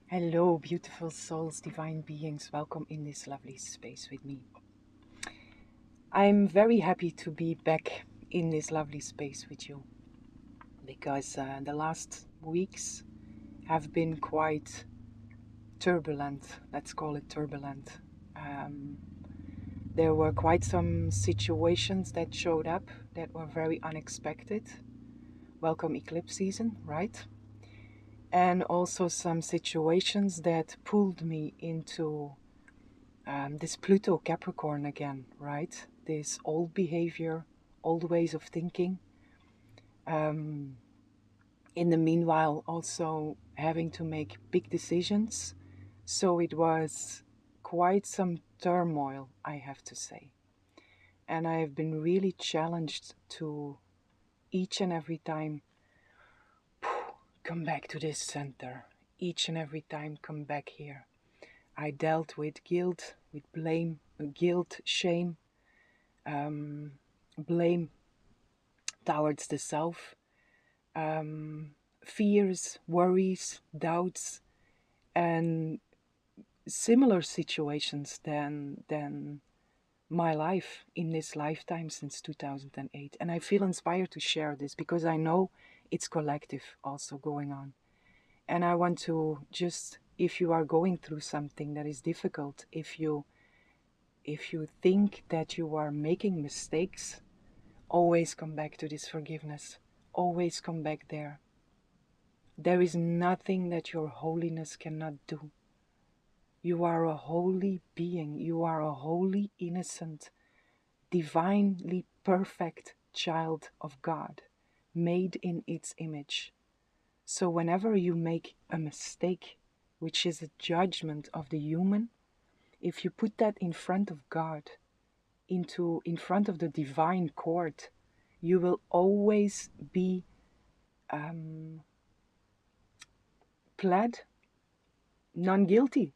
Hello, beautiful souls, divine beings. Welcome in this lovely space with me. I'm very happy to be back in this lovely space with you because the last weeks have been quite turbulent. Let's call it turbulent. Um, there were quite some situations that showed up that were very unexpected. Welcome eclipse season, right? And also some situations that pulled me into this Pluto Capricorn again, right? This old behavior, old ways of thinking. Um, in the meanwhile, also having to make big decisions. So it was quite some turmoil, I have to say. And I have been really challenged to each and every time come back to this center. Each and every time come back here. I dealt with guilt, with blame, guilt, shame, um, blame towards the self, um, fears, worries, doubts, and similar situations than my life in this lifetime since 2008. And I feel inspired to share this because I know it's collective also going on. And I want to just, if you are going through something that is difficult, if you think that you are making mistakes, always come back to this forgiveness. Always come back there. There is nothing that your holiness cannot do. You are a holy being. You are a holy, innocent, divinely perfect child of God, made in its image. So whenever you make a mistake, which is a judgment of the human, if you put that in front of God, in front of the divine court, you will always be pled non-guilty.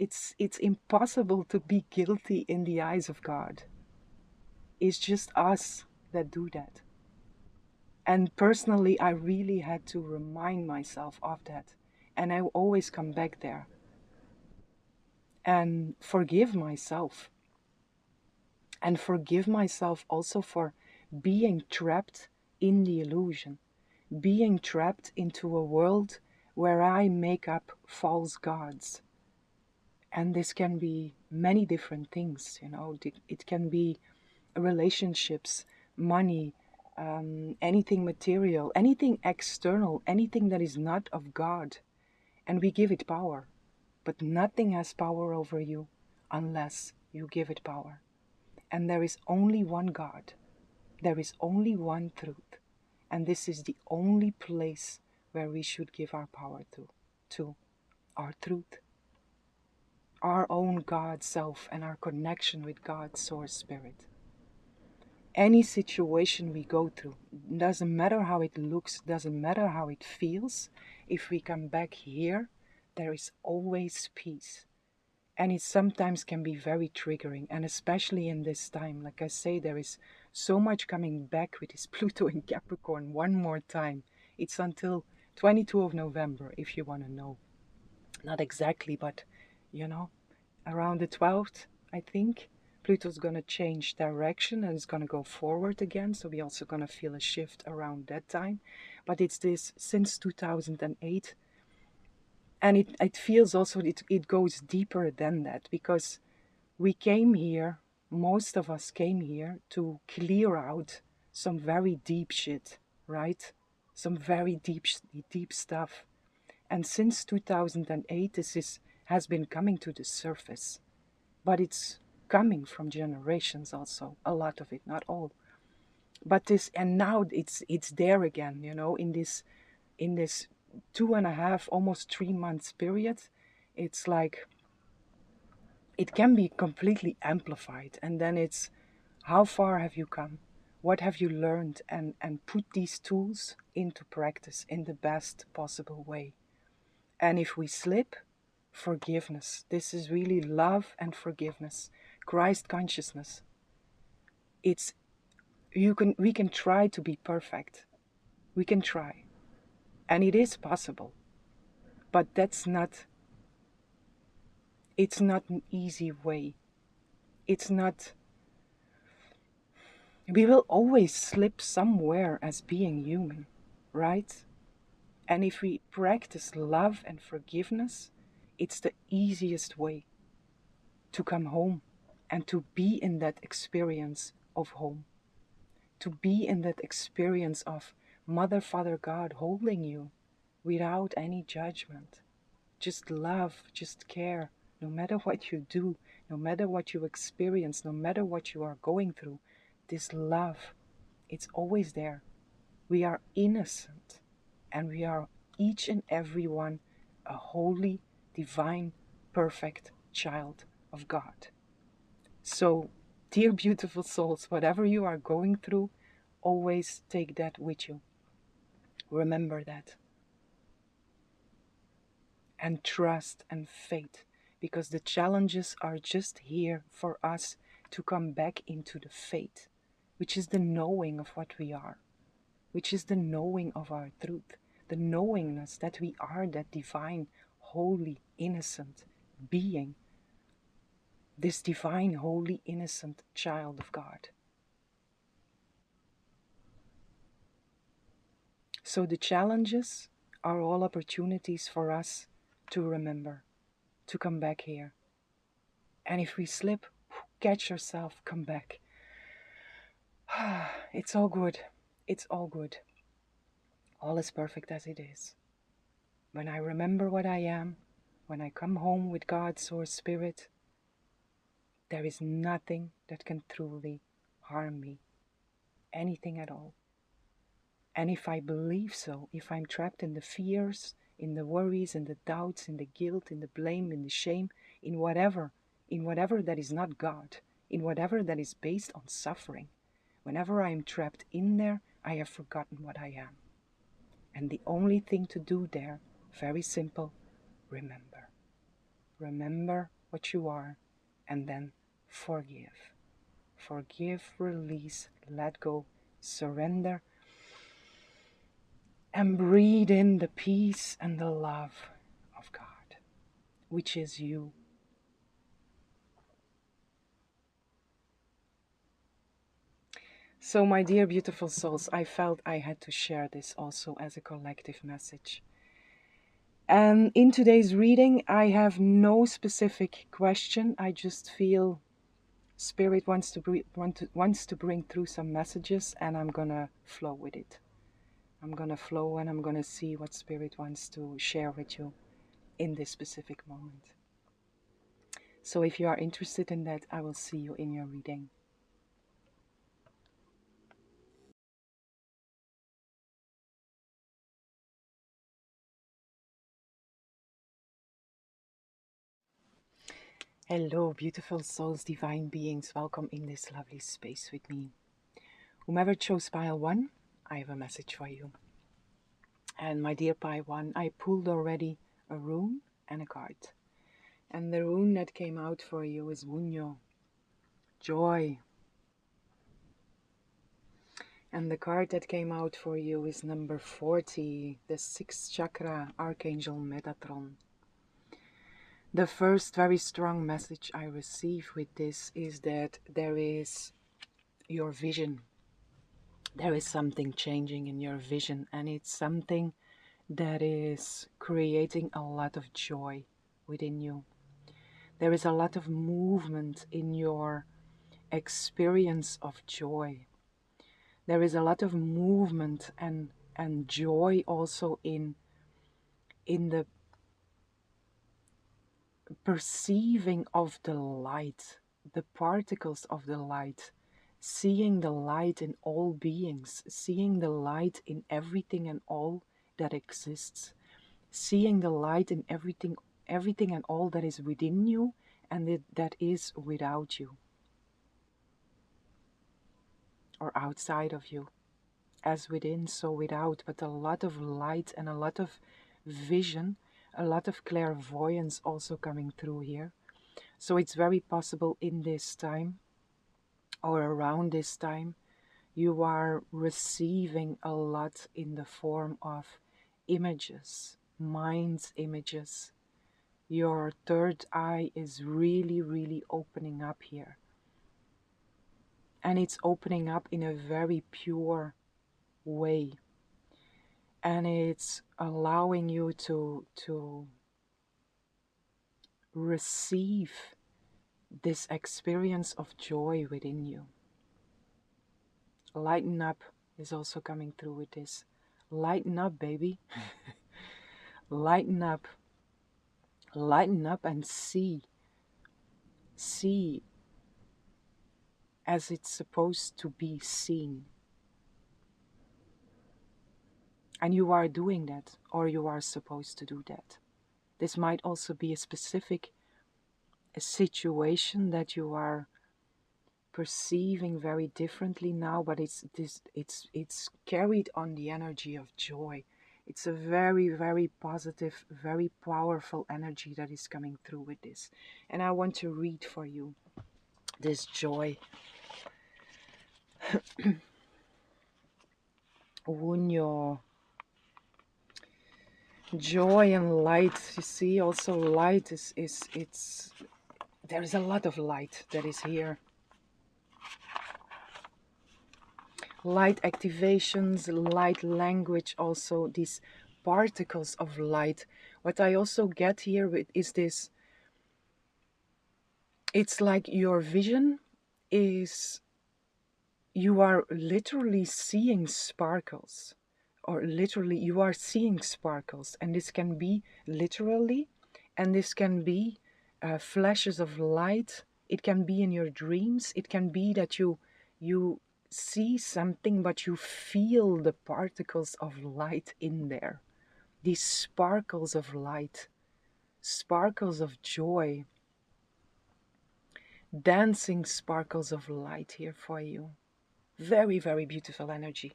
It's impossible to be guilty in the eyes of God. It's just us that do that. And personally, I really had to remind myself of that. And I always come back there and forgive myself. And forgive myself also for being trapped in the illusion, being trapped into a world where I make up false gods. And this can be many different things, it can be relationships, money, anything material, anything external, anything that is not of God. And we give it power. But nothing has power over you unless you give it power. And there is only one God. There is only one truth. And this is the only place where we should give our power to our truth, our own God self, and our connection with God's source spirit. Any situation we go through, doesn't matter how it looks, doesn't matter how it feels, if we come back here, there is always peace. And it sometimes can be very triggering, and especially in this time, like I say, there is so much coming back with this Pluto in Capricorn one more time. It's until 22 of November, if you want to know. Not exactly, but around the 12th, I think, Pluto's going to change direction and it's going to go forward again. So we're also going to feel a shift around that time. But it's this since 2008. And it feels also, it goes deeper than that, because we came here, most of us came here to clear out some very deep shit, right? Some very deep stuff. And since 2008, has been coming to the surface. But it's coming from generations also, a lot of it, not all. But and now it's there again, in this 2.5, almost 3 months period. It's like it can be completely amplified, and then it's how far have you come, what have you learned, and put these tools into practice in the best possible way. And if we slip, forgiveness. This is really love and forgiveness, Christ consciousness. It's we can try to be perfect, we can try, and it is possible, but that's not It's not an easy way. It's not, we will always slip somewhere as being human, right? And if we practice love and forgiveness, it's the easiest way to come home and to be in that experience of home, to be in that experience of Mother, Father, God holding you without any judgment. Just love, just care, no matter what you do, no matter what you experience, no matter what you are going through. This love, it's always there. We are innocent, and we are each and every one a holy, divine, perfect child of God. So, dear beautiful souls, whatever you are going through, always take that with you. Remember that. And trust and faith, because the challenges are just here for us to come back into the faith, which is the knowing of what we are, which is the knowing of our truth, the knowingness that we are that divine, holy, innocent being, this divine, holy, innocent child of God. So the challenges are all opportunities for us to remember, to come back here. And if we slip, catch yourself, come back. It's all good. It's all good. All is perfect as it is. When I remember what I am, when I come home with God's source spirit, there is nothing that can truly harm me. Anything at all. And if I believe so, if I'm trapped in the fears, in the worries, in the doubts, in the guilt, in the blame, in the shame, in whatever that is not God, in whatever that is based on suffering, whenever I am trapped in there, I have forgotten what I am. And the only thing to do there, very simple, remember. Remember what you are, and then forgive. Forgive, release, let go, surrender, and breathe in the peace and the love of God, which is you. So, my dear beautiful souls, I felt I had to share this also as a collective message. And in today's reading, I have no specific question. I just feel Spirit wants to bring through some messages, and I'm gonna flow with it. I'm gonna flow, and I'm gonna see what Spirit wants to share with you in this specific moment. So if you are interested in that, I will see you in your reading. Hello, beautiful souls, divine beings. Welcome in this lovely space with me. Whomever chose pile 1, I have a message for you. And my dear pile 1, I pulled already a rune and a card. And the rune that came out for you is Wunyo, joy. And the card that came out for you is number 40, the 6th chakra, Archangel Metatron. The first very strong message I receive with this is that there is your vision. There is something changing in your vision, and it's something that is creating a lot of joy within you. There is a lot of movement in your experience of joy. There is a lot of movement and joy also in the perceiving of the light, the particles of the light, seeing the light in all beings, seeing the light in everything and all that exists, seeing the light in everything and all that is within you and that is without you or outside of you. As within, so without, but a lot of light and a lot of vision, a lot of clairvoyance also coming through here. So it's very possible in this time or around this time you are receiving a lot in the form of images, mind's images, Your third eye is really, really opening up here. And it's opening up in a very pure way. And it's allowing you to receive this experience of joy within you. Lighten up is also coming through with this. Lighten up, baby. Lighten up. Lighten up and see. See as it's supposed to be seen. And you are doing that, or you are supposed to do that. This might also be a specific situation that you are perceiving very differently now, but it's carried on the energy of joy. It's a very, very positive, very powerful energy that is coming through with this. And I want to read for you this joy. Wunyo. Joy and light. You see, also light it's there is a lot of light that is here. Light activations, light language, also these particles of light. What I also get here with is this, it's like your vision is, you are literally seeing sparkles, or literally you are seeing sparkles, and this can be literally, and this can be flashes of light. It can be in your dreams. It can be that you see something, but you feel the particles of light in there. These sparkles of light, sparkles of joy, dancing sparkles of light here for you. Very, very beautiful energy.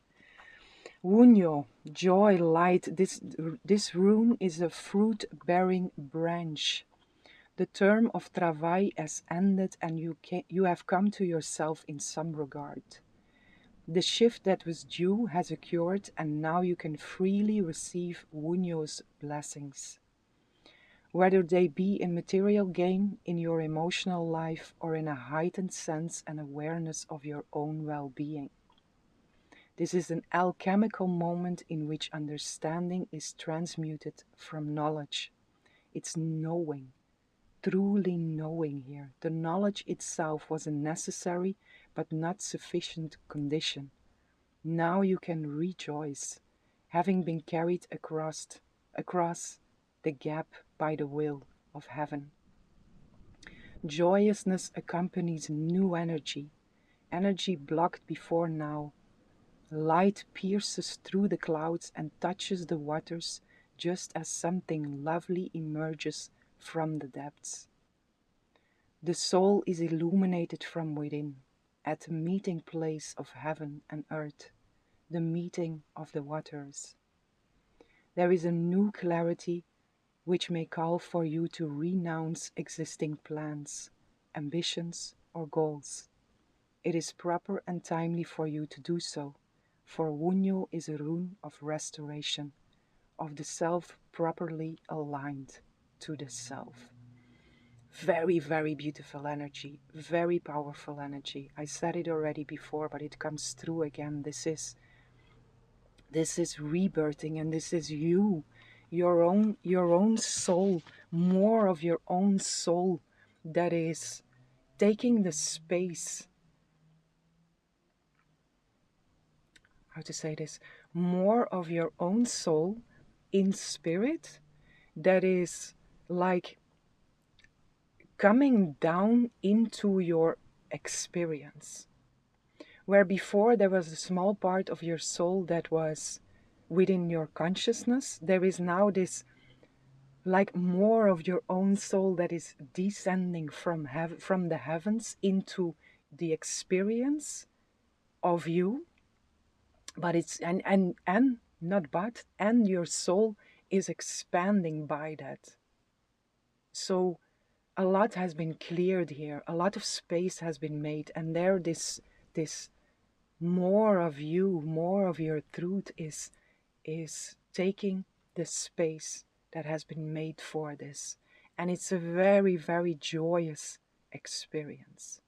Wunyo, joy, light. This rune is a fruit-bearing branch. The term of travail has ended, and you have come to yourself in some regard. The shift that was due has occurred, and now you can freely receive Wunyo's blessings. Whether they be in material gain, in your emotional life, or in a heightened sense and awareness of your own well-being. This is an alchemical moment in which understanding is transmuted from knowledge. It's knowing, truly knowing here. The knowledge itself was a necessary but not sufficient condition. Now you can rejoice, having been carried across the gap by the will of heaven. Joyousness accompanies new energy, energy blocked before now. Light pierces through the clouds and touches the waters, just as something lovely emerges from the depths. The soul is illuminated from within, at the meeting place of heaven and earth, the meeting of the waters. There is a new clarity which may call for you to renounce existing plans, ambitions, or goals. It is proper and timely for you to do so, for Wunyo is a rune of restoration, of the self properly aligned to the self. Very, very beautiful energy, very powerful energy. I said it already before, but it comes through again. This is rebirthing, and this is you, your own soul, more of your own soul that is taking the space, how to say this, more of your own soul in spirit that is like coming down into your experience. Where before there was a small part of your soul that was within your consciousness, there is now this like more of your own soul that is descending from the heavens into the experience of you. But it's and not but, and your soul is expanding by that. So a lot has been cleared here, a lot of space has been made, and there this more of you, more of your truth is taking the space that has been made for this. And it's a very, very joyous experience.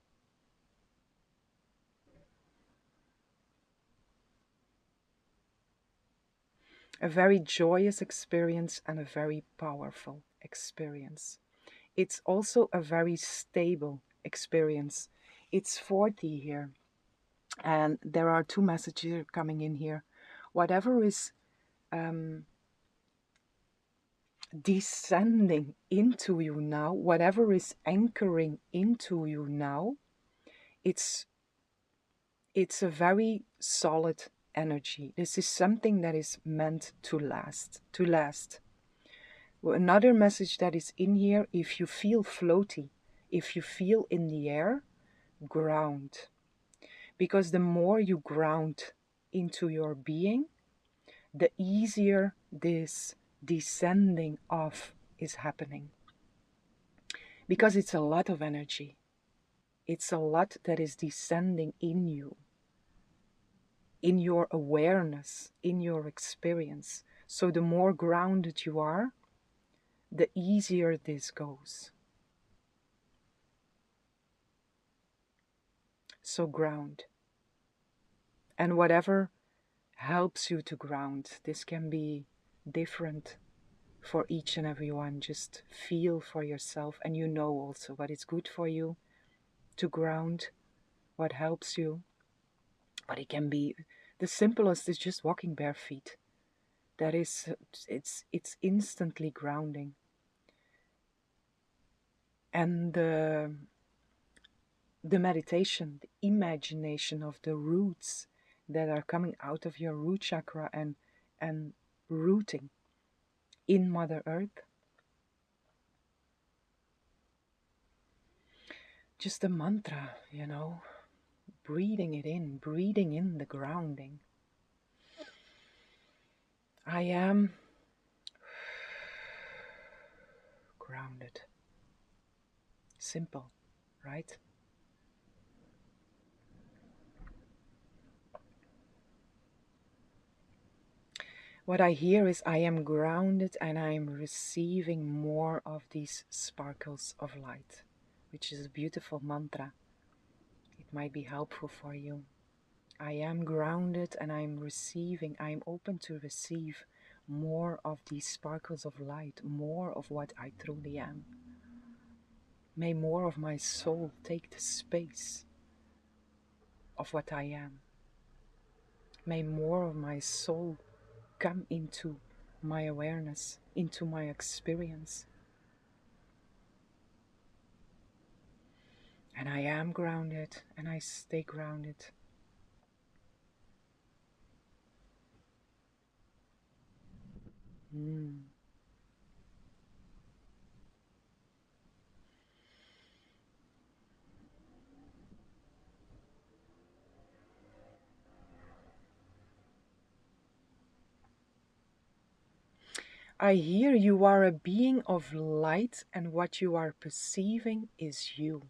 A very joyous experience and a very powerful experience. It's also a very stable experience. It's 40 here, and there are two messages coming in here. Whatever is descending into you now, whatever is anchoring into you now, it's a very solid energy. This is something that is meant to last, to last. Well, another message that is in here: if you feel floaty, if you feel in the air, ground. Because the more you ground into your being, the easier this descending off is happening. Because it's a lot of energy. It's a lot that is descending in you, in your awareness, in your experience. So the more grounded you are, the easier this goes. So ground. And whatever helps you to ground, this can be different for each and every one. Just feel for yourself, and you know also what is good for you to ground, what helps you. But it can be the simplest is just walking bare feet. That is, it's instantly grounding. And the meditation, the imagination of the roots that are coming out of your root chakra and rooting in Mother Earth. Just a mantra, breathing it in, breathing in the grounding. I am grounded. Simple, right? What I hear is I am grounded and I am receiving more of these sparkles of light, which is a beautiful mantra. It might be helpful for you. I am grounded and I am open to receive more of these sparkles of light, more of what I truly am. May more of my soul take the space of what I am. May more of my soul come into my awareness, into my experience. And I am grounded and I stay grounded. I hear you are a being of light and what you are perceiving is you.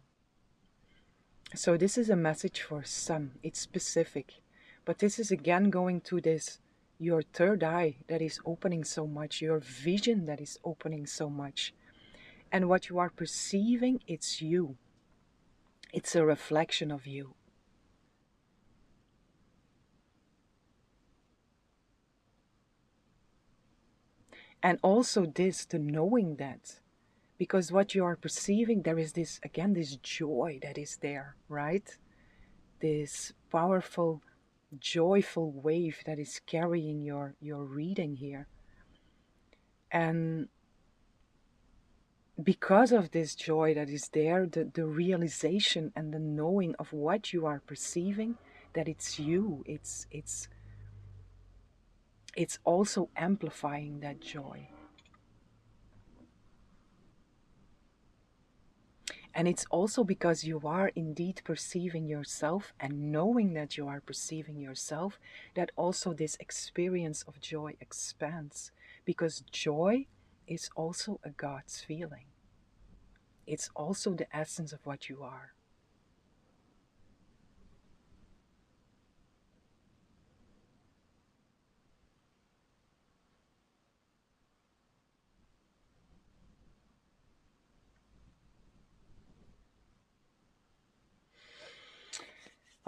So this is a message for some. It's specific. But this is again going to this, your third eye that is opening so much, your vision that is opening so much. And what you are perceiving, it's you. It's a reflection of you. And also this, the knowing that. Because what you are perceiving, there is this, again, this joy that is there, right? This powerful, joyful wave that is carrying your reading here. And because of this joy that is there, the realization and the knowing of what you are perceiving, that it's you, it's also amplifying that joy. And it's also because you are indeed perceiving yourself and knowing that you are perceiving yourself, that also this experience of joy expands. Because joy is also a God's feeling. It's also the essence of what you are.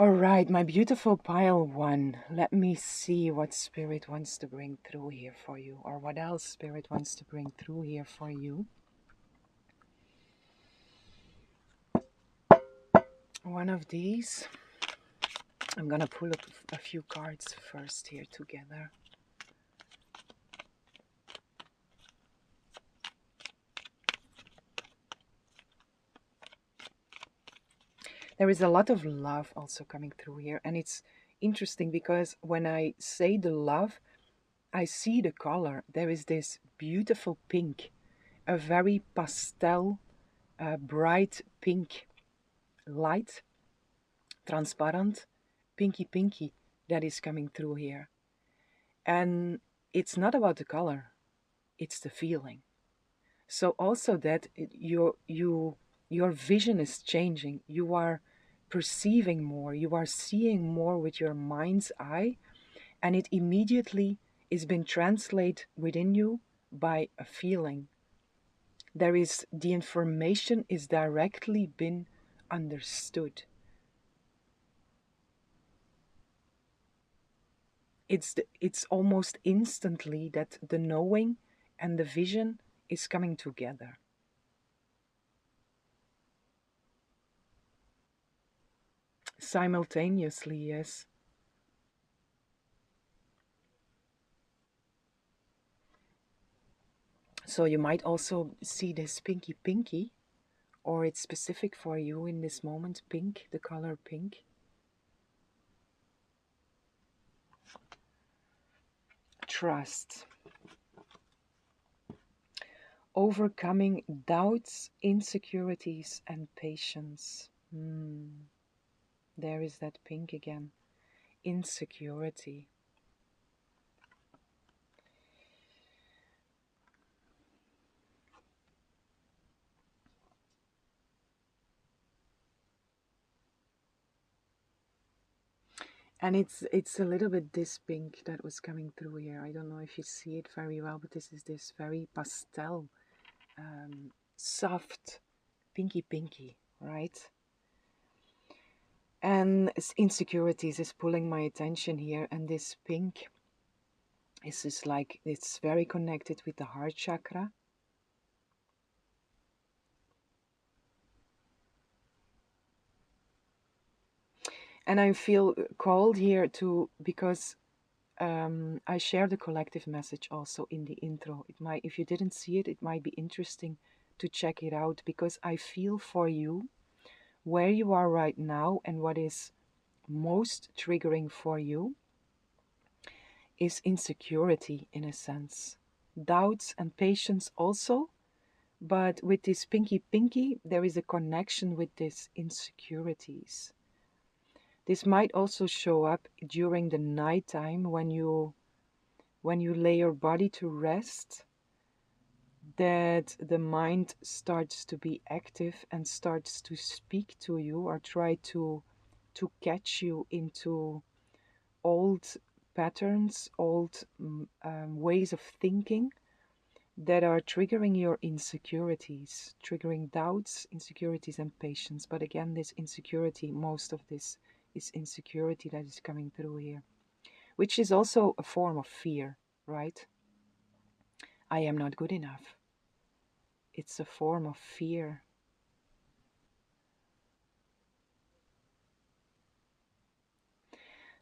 All right, my beautiful pile one. Let me see what Spirit wants to bring through here for you, or what else Spirit wants to bring through here for you. One of these. I'm gonna pull up a few cards first here together. There is a lot of love also coming through here, and it's interesting because when I say the love, I see the color. There is this beautiful pink, a very pastel, bright pink, light, transparent, pinky that is coming through here. And it's not about the color, it's the feeling. So also that your vision is changing. You are perceiving more, you are seeing more with your mind's eye, and it immediately is been translated within you by a feeling. There is the information is directly been understood. It's almost instantly that the knowing and the vision is coming together. Simultaneously, yes. So you might also see this pinky, or it's specific for you in this moment, pink, the color pink. Trust. Overcoming doubts, insecurities, and patience. There is that pink again. Insecurity. And it's a little bit this pink that was coming through here. I don't know if you see it very well, but this is this very pastel, soft, pinky, right? And insecurities is pulling my attention here, and this pink is just like, it's very connected with the heart chakra. And I feel called here to, because I share the collective message also in the intro. It might, if you didn't see it, it might be interesting to check it out, because I feel for you where you are right now, and what is most triggering for you is insecurity in a sense. Doubts and patience also, but with this pinky, there is a connection with these insecurities. This might also show up during the nighttime when you lay your body to rest, that the mind starts to be active and starts to speak to you, or try to catch you into old patterns, old ways of thinking that are triggering your insecurities, triggering doubts, insecurities, and patience. But again, this insecurity, most of this is insecurity that is coming through here, which is also a form of fear, right? I am not good enough. It's a form of fear.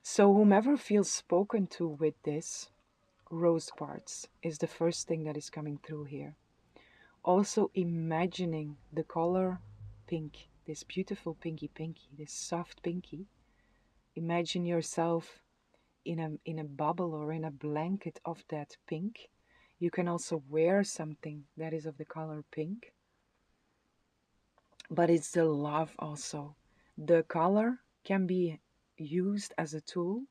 So whomever feels spoken to with this, rose quartz is the first thing that is coming through here. Also imagining the color pink, this beautiful pinky, this soft pinky. Imagine yourself in a bubble or in a blanket of that pink. You can also wear something that is of the color pink. But it's the love also. The color can be used as a tool,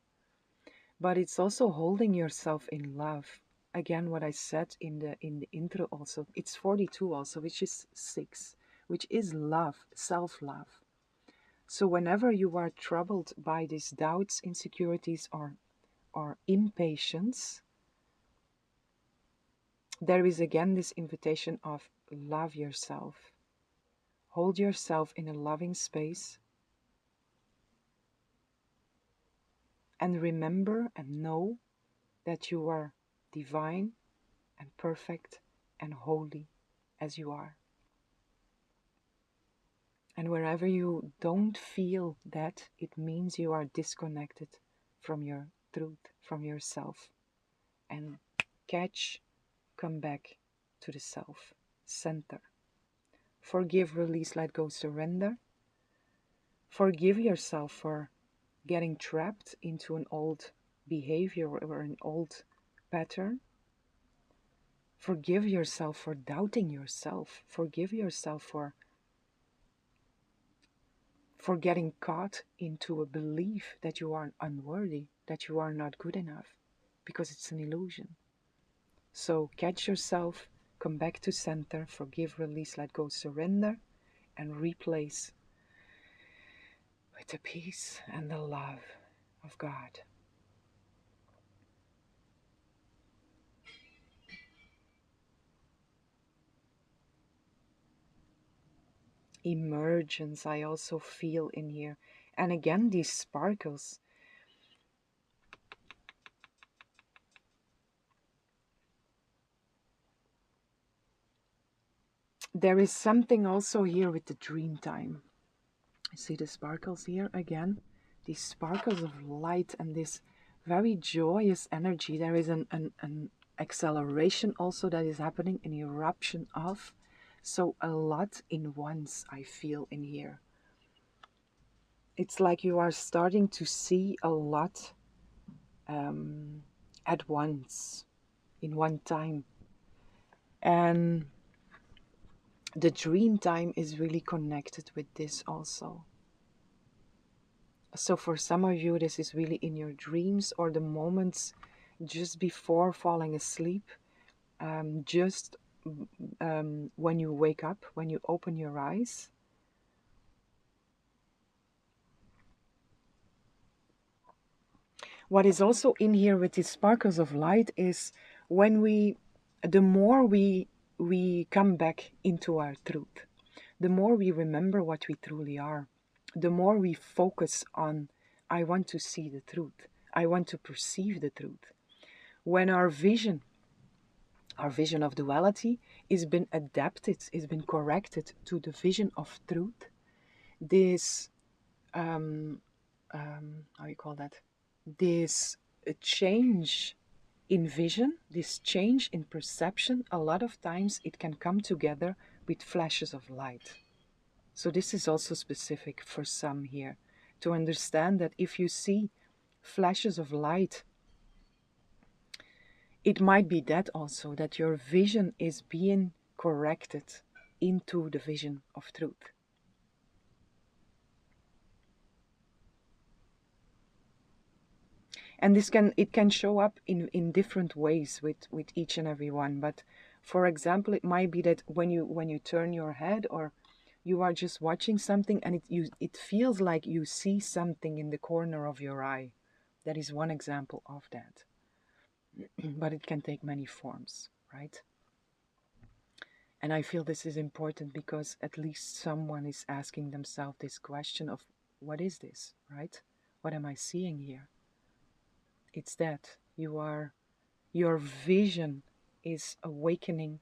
but it's also holding yourself in love. Again, what I said in the intro also, it's 42 also, which is 6, which is love, self-love. So whenever you are troubled by these doubts, insecurities, or impatience, there is again this invitation of love yourself. Hold yourself in a loving space. And remember and know that you are divine and perfect and holy as you are. And wherever you don't feel that, it means you are disconnected from your truth, from yourself. And come back to the self center. Forgive, release, let go, surrender. Forgive yourself for getting trapped into an old behavior or an old pattern. Forgive yourself for doubting yourself. Forgive yourself for getting caught into a belief that you are unworthy, that you are not good enough, because it's an illusion. So catch yourself, come back to center, forgive, release, let go, surrender, and replace with the peace and the love of God. Emergence I also feel in here. And again, these sparkles. There is something also here with the dream time. You see the sparkles here again? These sparkles of light and this very joyous energy. There is an acceleration also that is happening, an eruption of. So a lot in once I feel in here. It's like you are starting to see a lot at once, in one time. And the dream time is really connected with this also. So for some of you, this is really in your dreams or the moments just before falling asleep, just when you wake up, when you open your eyes. What is also in here with these sparkles of light is when the more we come back into our truth, the more we remember what we truly are, the more we focus on, I want to see the truth, I want to perceive the truth. When our vision of duality is been adapted, is been corrected to the vision of truth, this how you call that? This change in vision, this change in perception, a lot of times it can come together with flashes of light. So this is also specific for some here, to understand that if you see flashes of light, it might be that also, that your vision is being corrected into the vision of truth. And it can show up in different ways with each and every one. But for example, it might be that when you turn your head, or you are just watching something and it feels like you see something in the corner of your eye. That is one example of that. But it can take many forms, right? And I feel this is important because at least someone is asking themselves this question of, what is this, right? What am I seeing here? It's that your vision is awakening,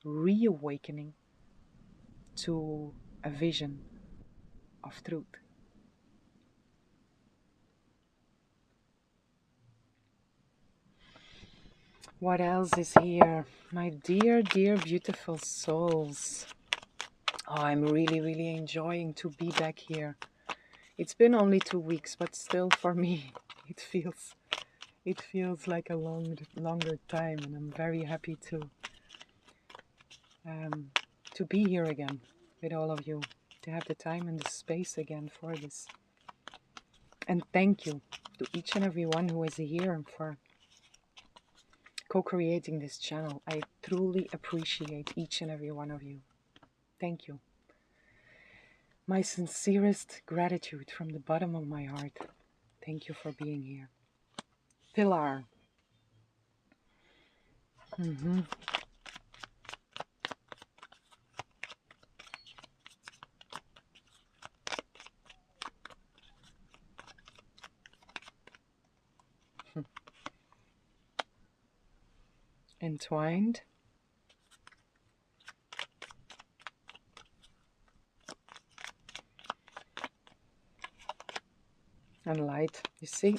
reawakening to a vision of truth. What else is here? My dear, dear, beautiful souls. Oh, I'm really, really enjoying to be back here. It's been only 2 weeks, but still for me, it feels like a longer time, and I'm very happy to be here again with all of you, to have the time and the space again for this. And thank you to each and every one who is here for co-creating this channel. I truly appreciate each and every one of you. Thank you. My sincerest gratitude from the bottom of my heart. Thank you for being here. Pilar. entwined. And light, you see.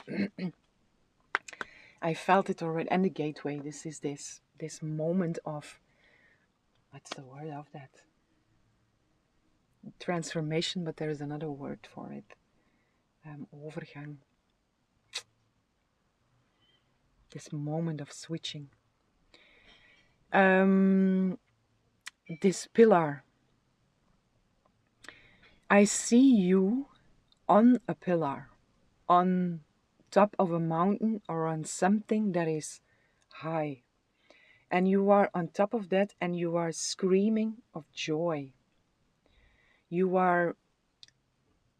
I felt it already. And the gateway, this is this moment of, what's the word of that? Transformation, but there is another word for it. Overgang. This moment of switching. This pillar. I see you on a pillar, on top of a mountain or on something that is high. And you are on top of that and you are screaming of joy. You are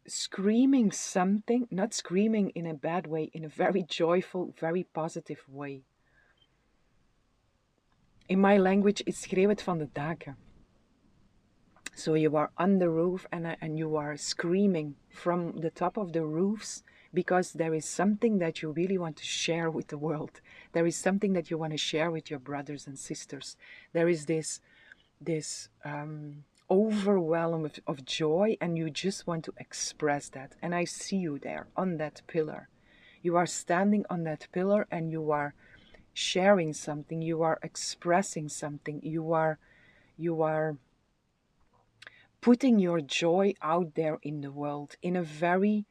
screaming something, not screaming in a bad way, in a very joyful, very positive way. In my language, ik schreeuw het van de daken. So you are on the roof and you are screaming from the top of the roofs because there is something that you really want to share with the world. There is something that you want to share with your brothers and sisters. There is this overwhelm of joy, and you just want to express that. And I see you there on that pillar. You are standing on that pillar and you are sharing something. You are expressing something. You are putting your joy out there in the world in a very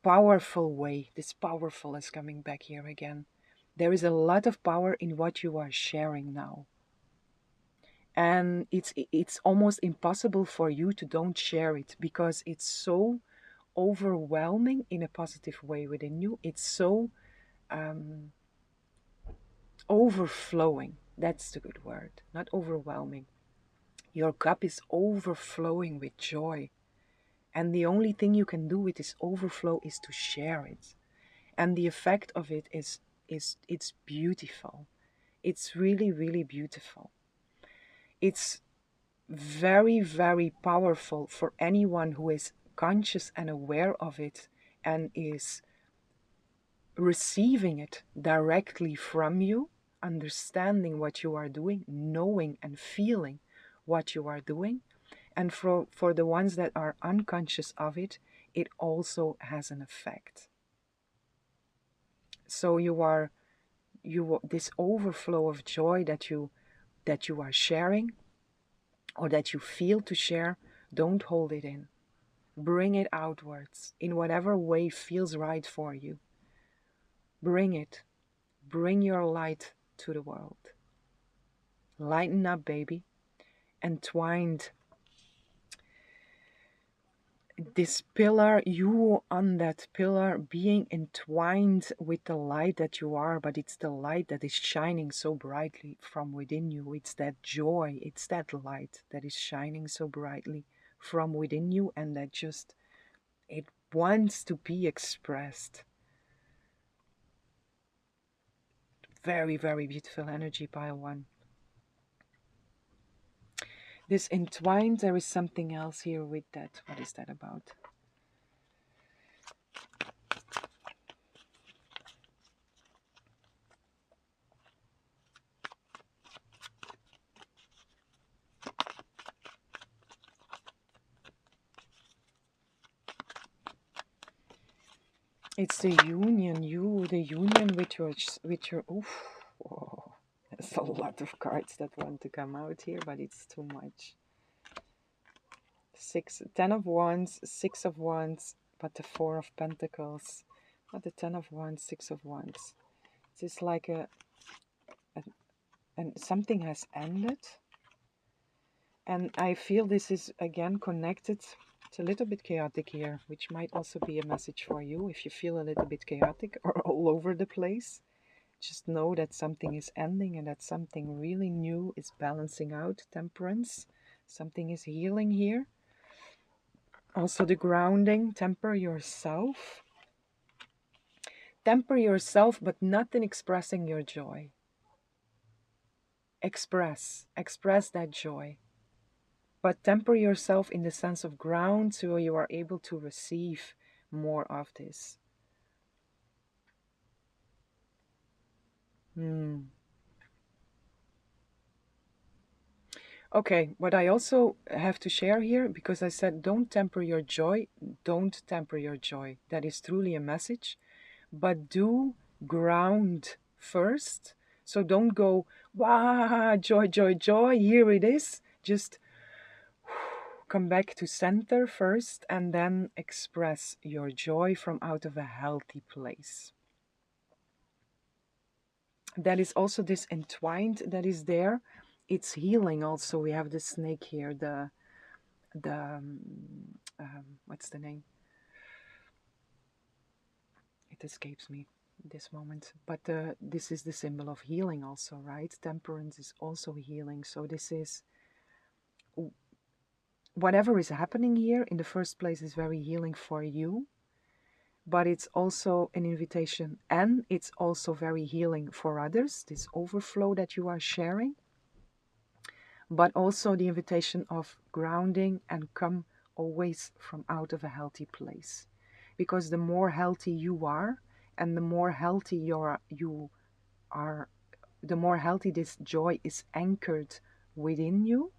powerful way. This powerful is coming back here again. There is a lot of power in what you are sharing now. And it's almost impossible for you to don't share it because it's so overwhelming in a positive way within you. It's so overflowing. That's the good word, not overwhelming. Your cup is overflowing with joy. And the only thing you can do with this overflow is to share it. And the effect of it is it's beautiful. It's really, really beautiful. It's very, very powerful for anyone who is conscious and aware of it and is receiving it directly from you, understanding what you are doing, knowing and feeling what you are doing. And for the ones that are unconscious of it, it also has an effect. So this overflow of joy that you are sharing or that you feel to share, don't hold it in. Bring it outwards in whatever way feels right for you. Bring it. Bring your light to the world. Lighten up, baby. Entwined. This pillar, you on that pillar, being entwined with the light that you are, but it's the light that is shining so brightly from within you. It's that joy, it's that light that is shining so brightly from within you, and that just, it wants to be expressed. Very, very beautiful energy, pile one. This entwined, there is something else here with that. What is that about? It's the union, the union with your, oof, whoa. There's a lot of cards that want to come out here, but it's too much. 10 of Wands, 6 of Wands, but the 4 of Pentacles. But the 10 of Wands, 6 of Wands. It's like and something has ended. And I feel this is again connected. It's a little bit chaotic here, which might also be a message for you if you feel a little bit chaotic or all over the place. Just know that something is ending and that something really new is balancing out. Temperance. Something is healing here. Also the grounding. Temper yourself. Temper yourself, but not in expressing your joy. Express that joy. But temper yourself in the sense of ground so you are able to receive more of this. Okay, what I also have to share here, because I said don't temper your joy, don't temper your joy. That is truly a message, but do ground first. So don't go, wow, joy, joy, joy, here it is. Just come back to center first and then express your joy from out of a healthy place. That is also this entwined that is there. It's healing also. We have the snake here, what's the name? It escapes me this moment. But this is the symbol of healing also, right? Temperance is also healing. So this is whatever is happening here in the first place is very healing for you, but it's also an invitation and it's also very healing for others, this overflow that you are sharing, but also the invitation of grounding and come always from out of a healthy place. Because the more healthy you are and the more healthy you are, the more healthy this joy is anchored within you,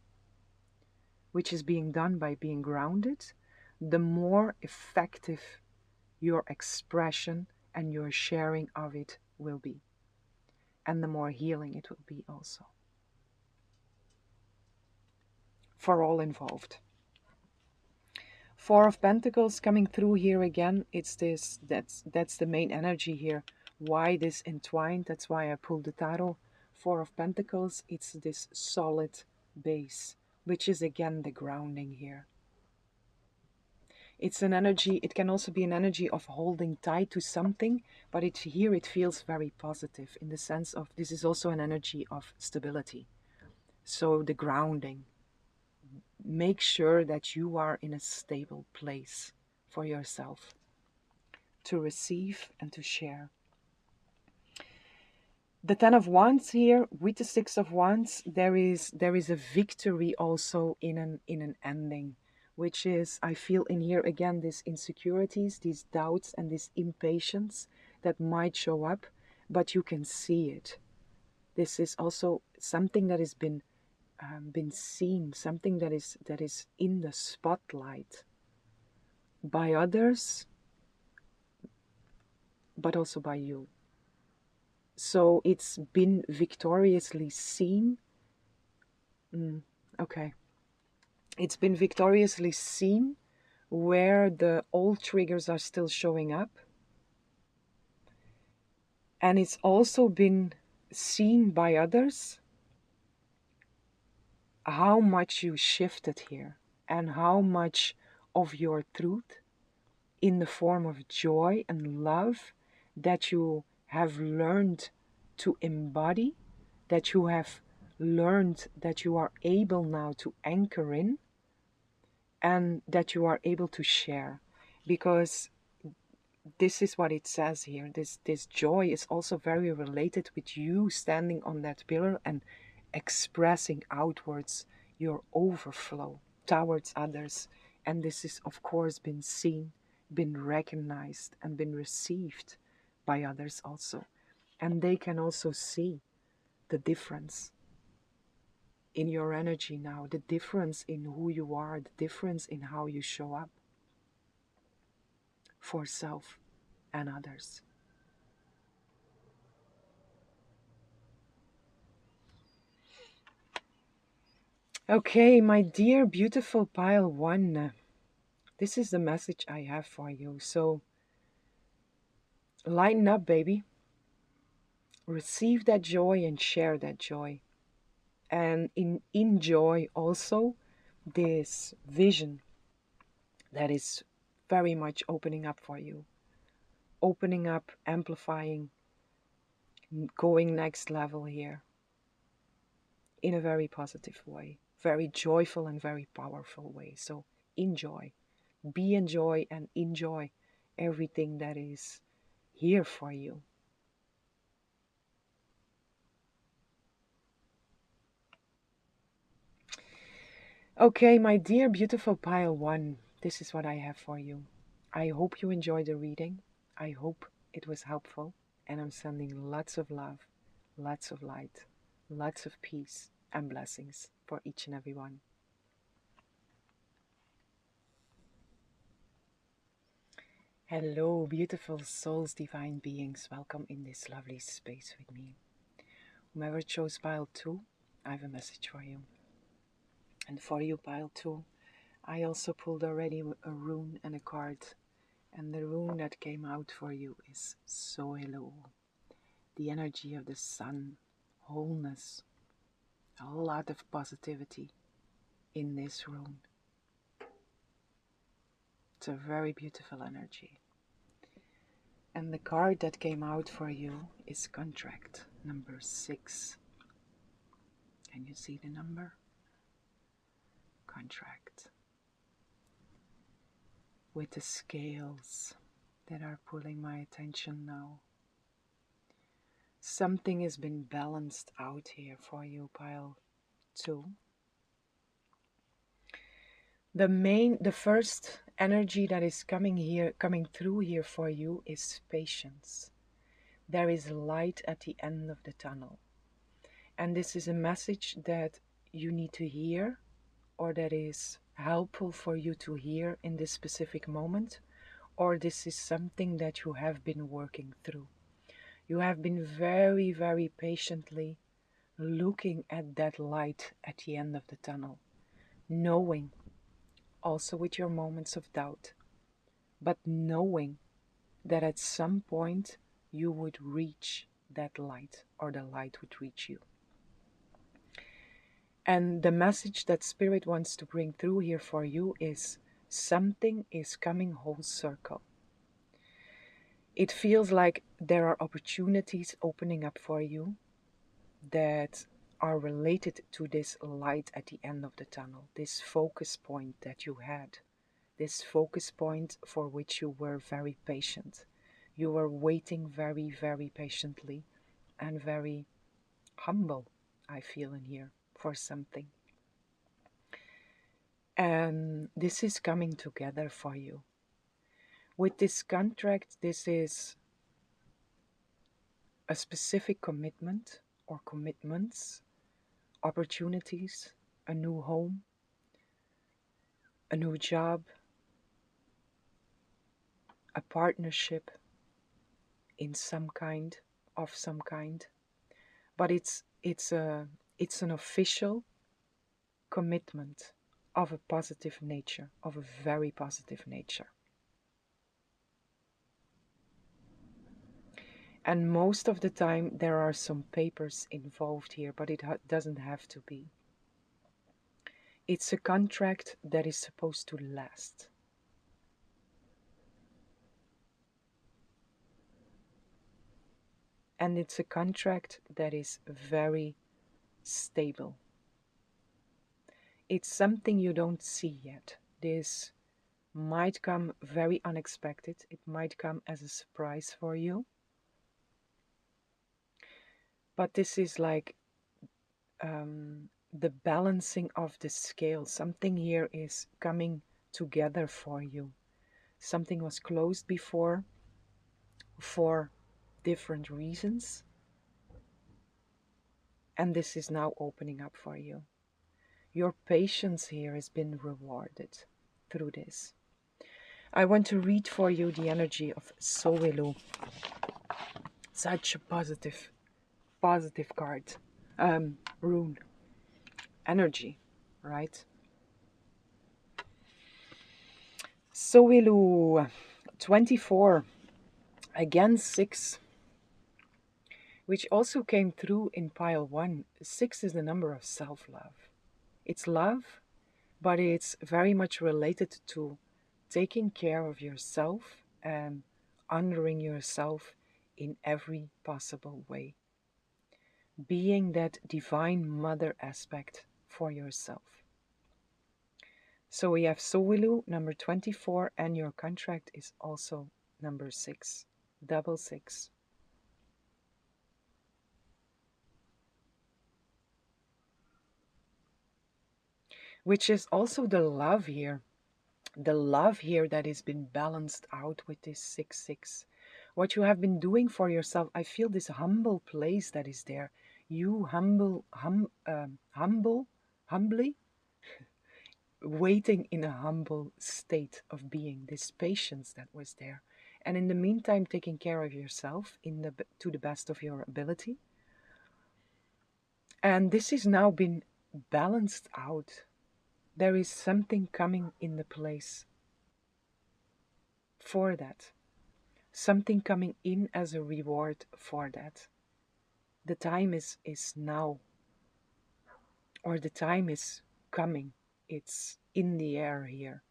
which is being done by being grounded, the more effective your expression and your sharing of it will be. And the more healing it will be also for all involved. Four of Pentacles coming through here again. It's this, that's the main energy here. Why this entwined? That's why I pulled the tarot. Four of Pentacles, it's this solid base, which is again the grounding here. It's an energy, it can also be an energy of holding tight to something, but here it feels very positive in the sense of this is also an energy of stability. So the grounding, make sure that you are in a stable place for yourself to receive and to share. The Ten of Wands here with the Six of Wands, there is a victory also in an ending, which is, I feel in here again, these insecurities, these doubts and this impatience that might show up, but you can see it. This is also something that has been seen, something that is in the spotlight by others, but also by you. So it's been victoriously seen. Okay. It's been victoriously seen where the old triggers are still showing up. And it's also been seen by others how much you shifted here and how much of your truth in the form of joy and love that you have learned to embody, that you have learned that you are able now to anchor in, and that you are able to share. Because this is what it says here. This joy is also very related with you standing on that pillar and expressing outwards your overflow towards others. And this is, of course, been seen, been recognized, and been received by others also. And they can also see the difference in your energy now, the difference in who you are, the difference in how you show up for self and others. Okay, my dear beautiful pile one, this is the message I have for you. So lighten up, baby. Receive that joy and share that joy. And enjoy also this vision that is very much opening up for you. Opening up, amplifying, going next level here in a very positive way, very joyful and very powerful way. So enjoy, be enjoy and enjoy everything that is here for you. Okay, my dear beautiful pile one, this is what I have for you. I hope you enjoyed the reading. I hope it was helpful, and I'm sending lots of love, lots of light, lots of peace and blessings for each and every one. Hello, beautiful souls, divine beings. Welcome in this lovely space with me. Whomever chose pile 2, I have a message for you. And for you, pile 2, I also pulled already a rune and a card. And the rune that came out for you is Soelo, the energy of the sun, wholeness, a lot of positivity in this rune. It's a very beautiful energy. And the card that came out for you is contract number 6. Can you see the number? Contract. With the scales that are pulling my attention now. Something has been balanced out here for you, pile 2. The first energy that is coming through here for you is patience. There is light at the end of the tunnel. And this is a message that you need to hear, or that is helpful for you to hear in this specific moment, or this is something that you have been working through. You have been very, very patiently looking at that light at the end of the tunnel, knowing, also with your moments of doubt, but knowing that at some point you would reach that light, or the light would reach you. And the message that Spirit wants to bring through here for you is something is coming whole circle. It feels like there are opportunities opening up for you that are related to this light at the end of the tunnel, this focus point that you had, this focus point for which you were very patient. You were waiting very, very patiently and very humble, I feel in here, for something. And this is coming together for you. With this contract, this is a specific commitment or commitments, opportunities, a new home, a new job, a partnership in some kind, of some kind. But it's an official commitment of a positive nature, of a very positive nature. And most of the time there are some papers involved here, but it doesn't have to be. It's a contract that is supposed to last. And it's a contract that is very stable. It's something you don't see yet. This might come very unexpected. It might come as a surprise for you. But this is like the balancing of the scale. Something here is coming together for you. Something was closed before for different reasons, and this is now opening up for you. Your patience here has been rewarded through this. I want to read for you the energy of Soelu. Such a positive card. Rune. Energy, right? Soelu, 24, again 6, which also came through in pile 1. 6 is the number of self-love. It's love, but it's very much related to taking care of yourself and honoring yourself in every possible way. Being that divine mother aspect for yourself. So we have Sowilu, number 24, and your contract is also number 6, double 6. Which is also the love here. The love here that has been balanced out with this 6-6. What you have been doing for yourself, I feel this humble place that is there. You humbly waiting in a humble state of being, this patience that was there. And in the meantime, taking care of yourself to the best of your ability. And this is now been balanced out. There is something coming in the place for that. Something coming in as a reward for that. The time is now, or the time is coming. It's in the air here.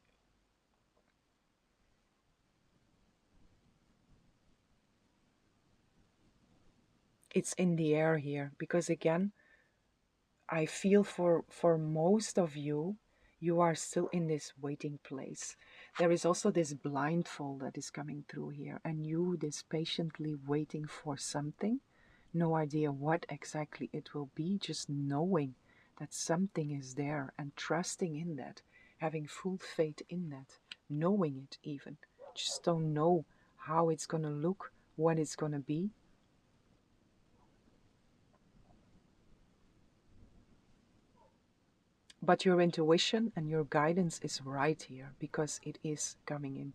It's in the air here because again, I feel for most of you, you are still in this waiting place. There is also this blindfold that is coming through here, and you this patiently waiting for something, no idea what exactly it will be, just knowing that something is there and trusting in that, having full faith in that, knowing it even. Just don't know how it's gonna look, what it's gonna be. But your intuition and your guidance is right here because it is coming in.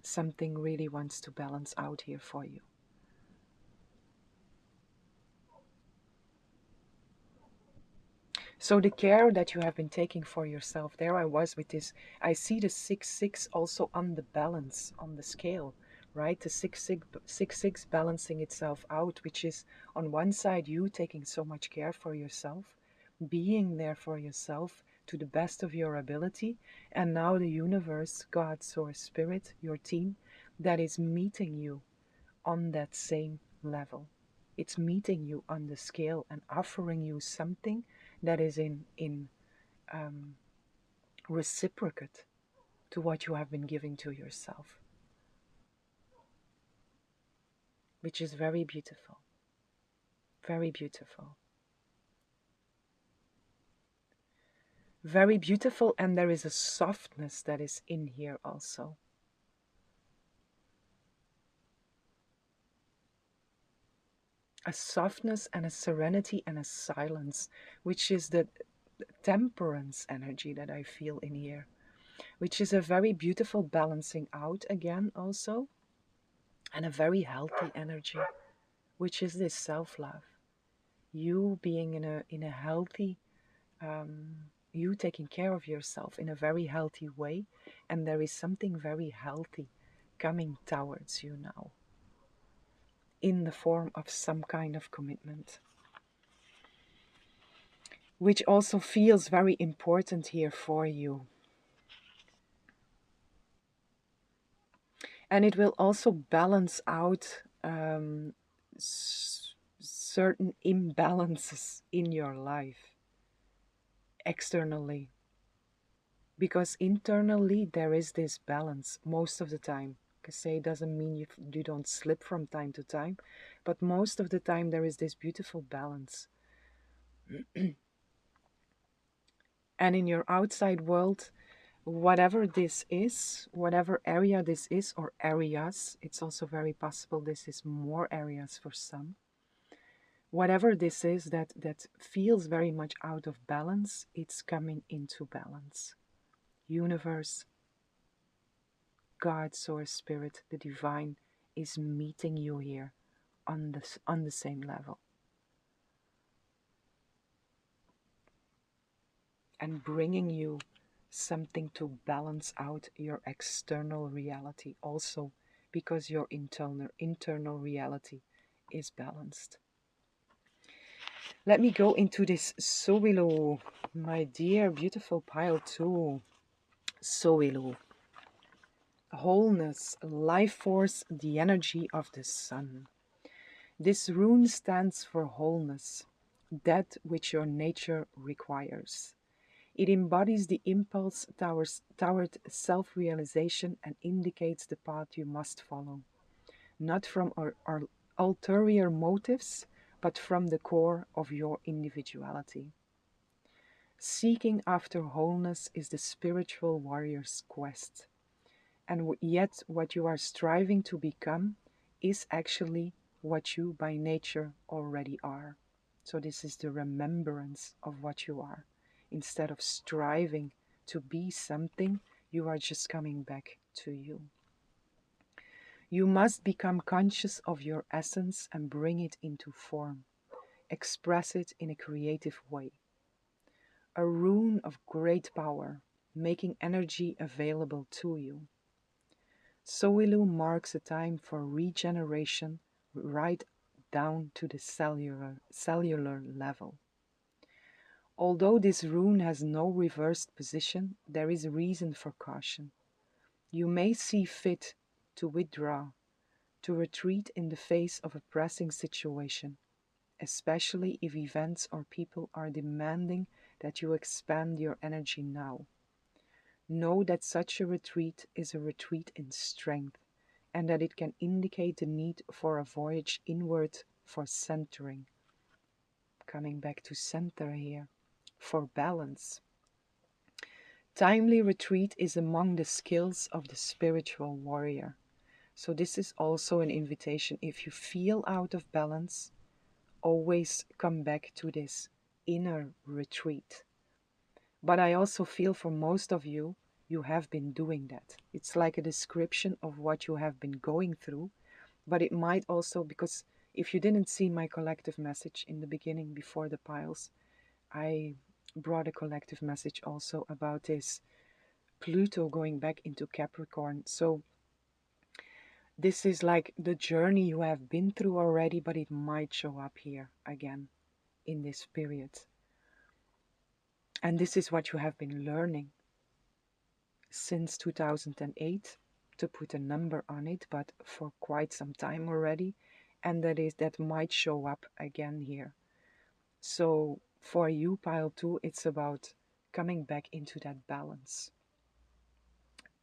Something really wants to balance out here for you. So the care that you have been taking for yourself, there I was with this. I see the 6-6 also on the balance, on the scale, right? The 6-6 balancing itself out, which is on one side you taking so much care for yourself, being there for yourself to the best of your ability, and now the universe, God, Source, Spirit, your team, that is meeting you on that same level. It's meeting you on the scale and offering you something that is in um, reciprocate to what you have been giving to yourself, which is very beautiful. Very beautiful. Very beautiful, and there is a softness that is in here also. A softness and a serenity and a silence, which is the temperance energy that I feel in here, which is a very beautiful balancing out again also, and a very healthy energy, which is this self-love. You being in a healthy, you taking care of yourself in a very healthy way, and there is something very healthy coming towards you now in the form of some kind of commitment, which also feels very important here for you. And it will also balance out certain imbalances in your life externally, because internally there is this balance most of the time. Say doesn't mean you don't slip from time to time, but most of the time there is this beautiful balance. And in your outside world, whatever this is, whatever area this is, or areas, it's also very possible this is more areas for some. Whatever this is that feels very much out of balance, it's coming into balance. Universe, God, Source, Spirit, the Divine is meeting you here on the same level and bringing you something to balance out your external reality also, because your internal reality is balanced. Let me go into this Sowilu, my dear beautiful pile 2. Sowilu. Wholeness, life force, the energy of the sun. This rune stands for wholeness, that which your nature requires. It embodies the impulse toward self-realization and indicates the path you must follow, not from our ulterior motives, but from the core of your individuality. Seeking after wholeness is the spiritual warrior's quest. And yet what you are striving to become is actually what you by nature already are. So this is the remembrance of what you are. Instead of striving to be something, you are just coming back to you. You must become conscious of your essence and bring it into form. Express it in a creative way. A rune of great power, making energy available to you. Soilu marks a time for regeneration right down to the cellular level. Although this rune has no reversed position, there is reason for caution. You may see fit to withdraw, to retreat in the face of a pressing situation, especially if events or people are demanding that you expand your energy now. Know that such a retreat is a retreat in strength, and that it can indicate the need for a voyage inward for centering. Coming back to center here, for balance. Timely retreat is among the skills of the spiritual warrior. So this is also an invitation. If you feel out of balance, always come back to this inner retreat. But I also feel for most of you, you have been doing that. It's like a description of what you have been going through, but it might also, because if you didn't see my collective message in the beginning before the piles, I brought a collective message also about this Pluto going back into Capricorn. So this is like the journey you have been through already, but it might show up here again in this period. And this is what you have been learning since 2008, to put a number on it, but for quite some time already. And that might show up again here. So for you, pile 2, it's about coming back into that balance,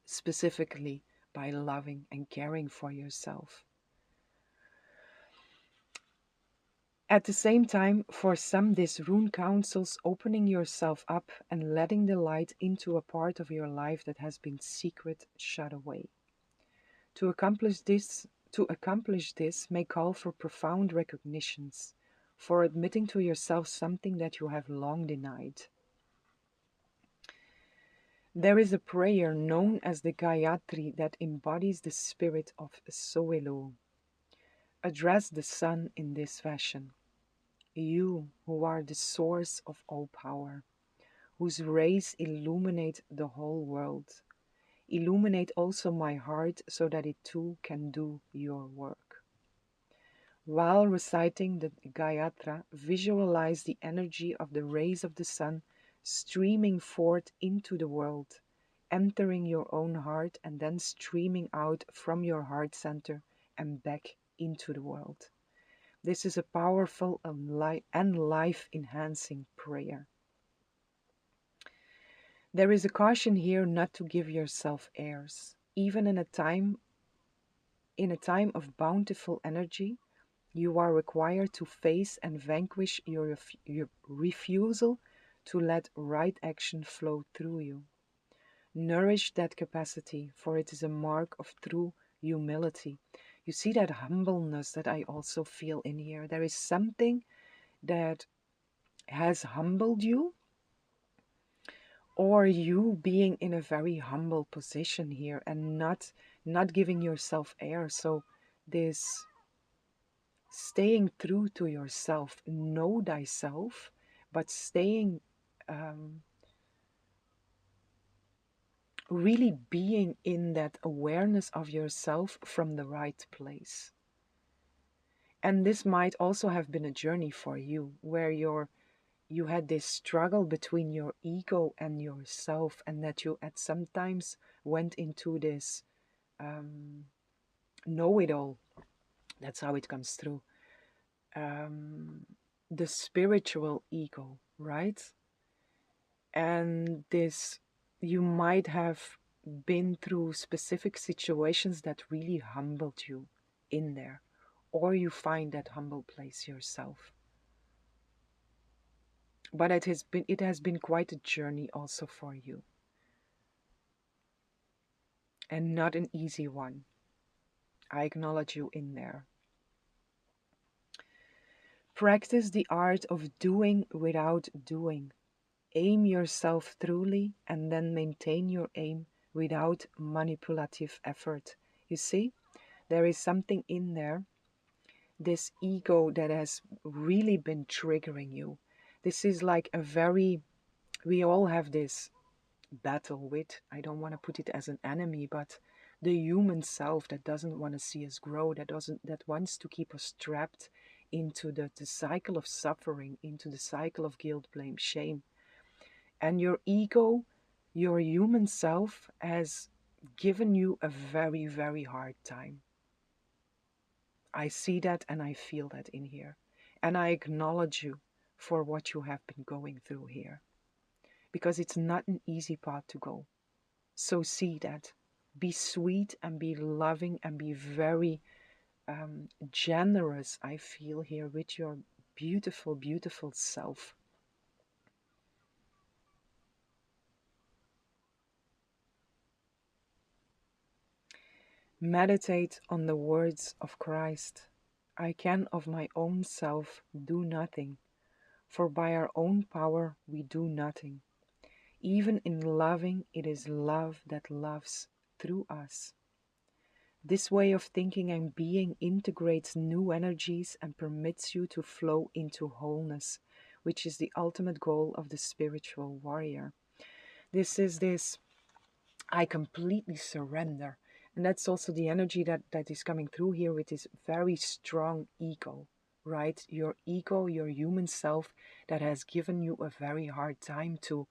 specifically by loving and caring for yourself. At the same time, for some, this rune counsels opening yourself up and letting the light into a part of your life that has been secret shut away. To accomplish this may call for profound recognitions, for admitting to yourself something that you have long denied. There is a prayer known as the Gayatri that embodies the spirit of Soelu. Address the sun in this fashion. You who are the source of all power, whose rays illuminate the whole world, illuminate also my heart so that it too can do your work. While reciting the Gayatra, visualize the energy of the rays of the sun streaming forth into the world, entering your own heart and then streaming out from your heart center and back into the world. This is a powerful and life-enhancing prayer. There is a caution here not to give yourself airs. Even in a time of bountiful energy, you are required to face and vanquish your refusal to let right action flow through you. Nourish that capacity, for it is a mark of true humility. You see that humbleness that I also feel in here. There is something that has humbled you, or you being in a very humble position here and not giving yourself air. So this staying true to yourself, know thyself, but staying really being in that awareness of yourself from the right place. And this might also have been a journey for you, where you had this struggle between your ego and yourself, and that you at some times went into this know-it-all. That's how it comes through. The spiritual ego, right? And this, you might have been through specific situations that really humbled you in there, or you find that humble place yourself. But it has been quite a journey also for you, and not an easy one. I acknowledge you in there. Practice the art of doing without doing. Aim yourself truly and then maintain your aim without manipulative effort. You see, there is something in there, this ego that has really been triggering you. This is like a very, we all have this battle with, I don't want to put it as an enemy, but the human self that doesn't want to see us grow, that wants to keep us trapped into the cycle of suffering, into the cycle of guilt, blame, shame. And your ego, your human self, has given you a very, very hard time. I see that and I feel that in here. And I acknowledge you for what you have been going through here. Because it's not an easy path to go. So see that. Be sweet and be loving and be very generous, I feel here, with your beautiful, beautiful self. Meditate on the words of Christ. I can of my own self do nothing, for by our own power we do nothing. Even in loving, it is love that loves through us. This way of thinking and being integrates new energies and permits you to flow into wholeness, which is the ultimate goal of the spiritual warrior. This is this, I completely surrender. And that's also the energy that is coming through here with this very strong ego, right? Your ego, your human self that has given you a very hard time to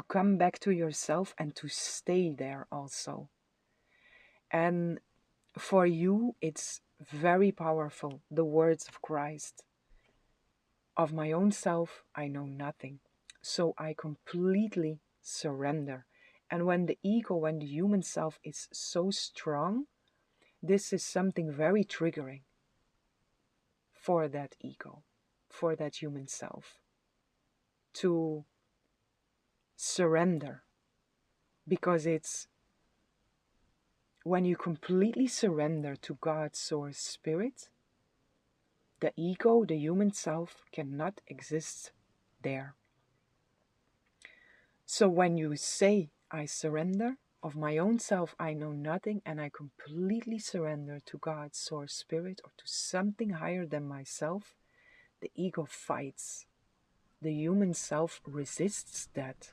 come back to yourself and to stay there also. And for you, it's very powerful, the words of Christ. Of my own self, I know nothing. So I completely surrender. And when the ego, when the human self is so strong, this is something very triggering for that ego, for that human self, to surrender. Because it's when you completely surrender to God's source spirit, the ego, the human self, cannot exist there. So when you say, I surrender, of my own self I know nothing, and I completely surrender to God's source spirit or to something higher than myself, the ego fights. The human self resists that.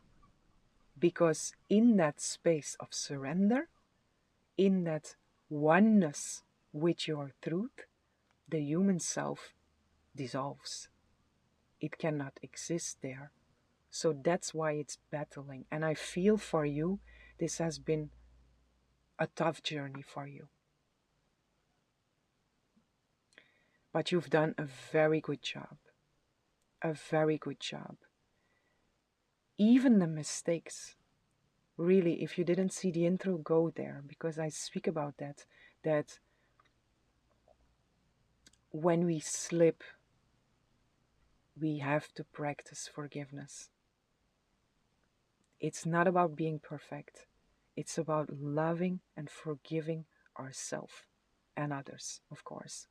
Because in that space of surrender, in that oneness with your truth, the human self dissolves. It cannot exist there. So that's why it's battling. And I feel for you, this has been a tough journey for you. But you've done a very good job. A very good job. Even the mistakes, really, if you didn't see the intro, go there, because I speak about that when we slip, we have to practice forgiveness. It's not about being perfect. It's about loving and forgiving ourselves and others, of course.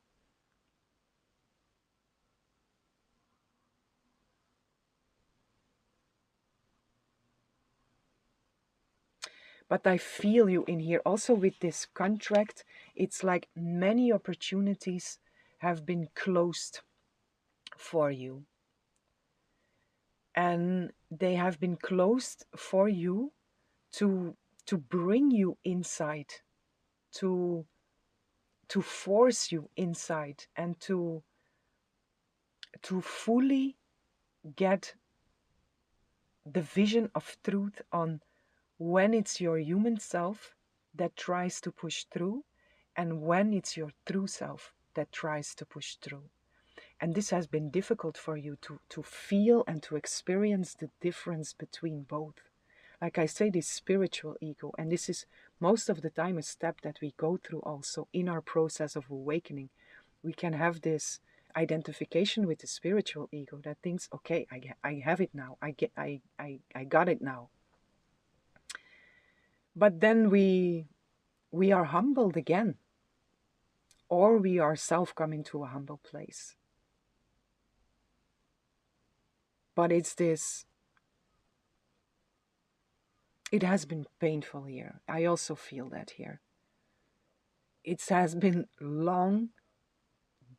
But I feel you in here also with this contract. It's like many opportunities have been closed for you. And they have been closed for you to bring you inside, to force you inside, and to fully get the vision of truth on when it's your human self that tries to push through and when it's your true self that tries to push through. And this has been difficult for you to feel and to experience the difference between both. Like I say, this spiritual ego, and this is most of the time a step that we go through also in our process of awakening. We can have this identification with the spiritual ego that thinks, okay, I have it now. I got it now. But then we are humbled again or we ourselves come into a humble place. But it's this, it has been painful here. I also feel that here. It has been long,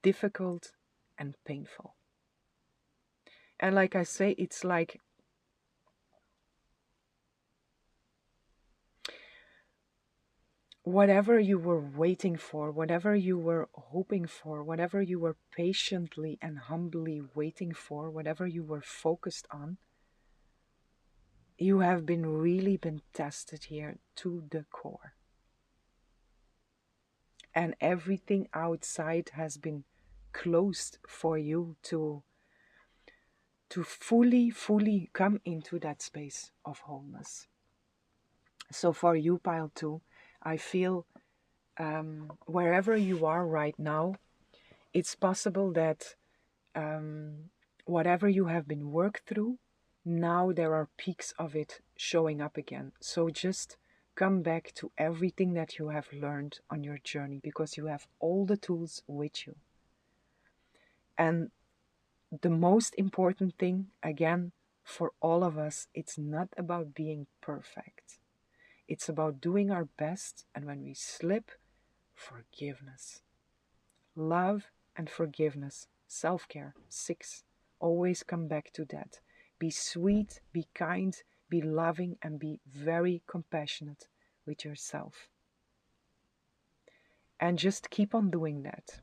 difficult, and painful. And like I say, it's like whatever you were waiting for, whatever you were hoping for, whatever you were patiently and humbly waiting for, whatever you were focused on, you have been really been tested here to the core. And everything outside has been closed for you to fully come into that space of wholeness. So for you, pile 2, I feel wherever you are right now, it's possible that whatever you have been worked through, now there are peaks of it showing up again. So just come back to everything that you have learned on your journey, because you have all the tools with you. And the most important thing, again, for all of us, it's not about being perfect. It's about doing our best, and when we slip, forgiveness. Love and forgiveness. Self-care. 6. Always come back to that. Be sweet, be kind, be loving, and be very compassionate with yourself. And just keep on doing that.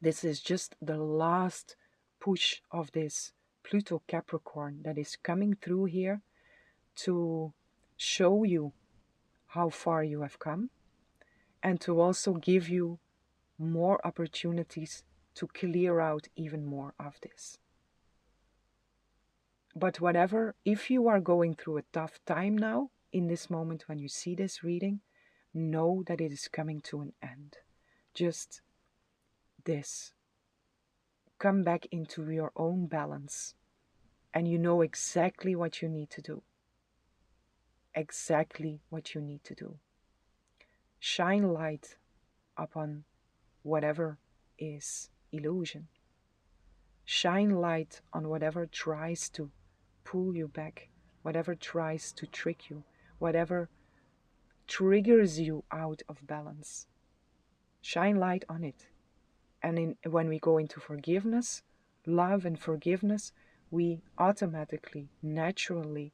This is just the last push of this Pluto Capricorn that is coming through here to show you how far you have come, and to also give you more opportunities to clear out even more of this. But whatever, if you are going through a tough time now, in this moment when you see this reading, know that it is coming to an end. Just this. Come back into your own balance, and you know exactly what you need to do. Exactly what you need to do. Shine light upon whatever is illusion. Shine light on whatever tries to pull you back, whatever tries to trick you, whatever triggers you out of balance. Shine light on it. And when we go into forgiveness, love and forgiveness, we automatically, naturally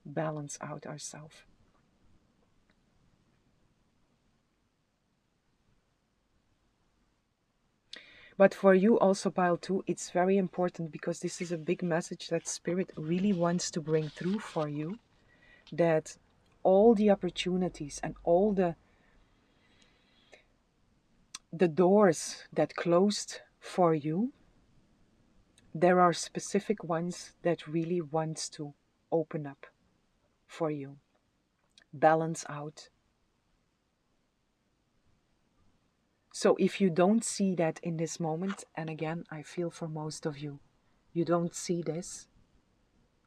balance out ourselves. But for you also, pile 2, it's very important, because this is a big message that Spirit really wants to bring through for you, that all the opportunities and all the doors that closed for you, there are specific ones that really wants to open up for you. Balance out. So if you don't see that in this moment, and again, I feel for most of you, you don't see this,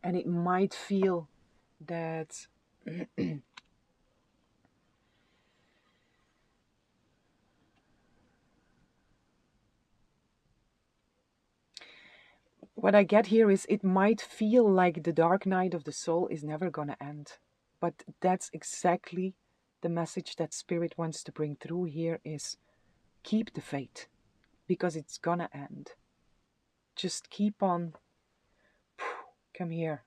and it might feel that what I get here is, it might feel like the dark night of the soul is never going to end. But that's exactly the message that Spirit wants to bring through here, is keep the faith, because it's gonna end. Just keep on. Come here.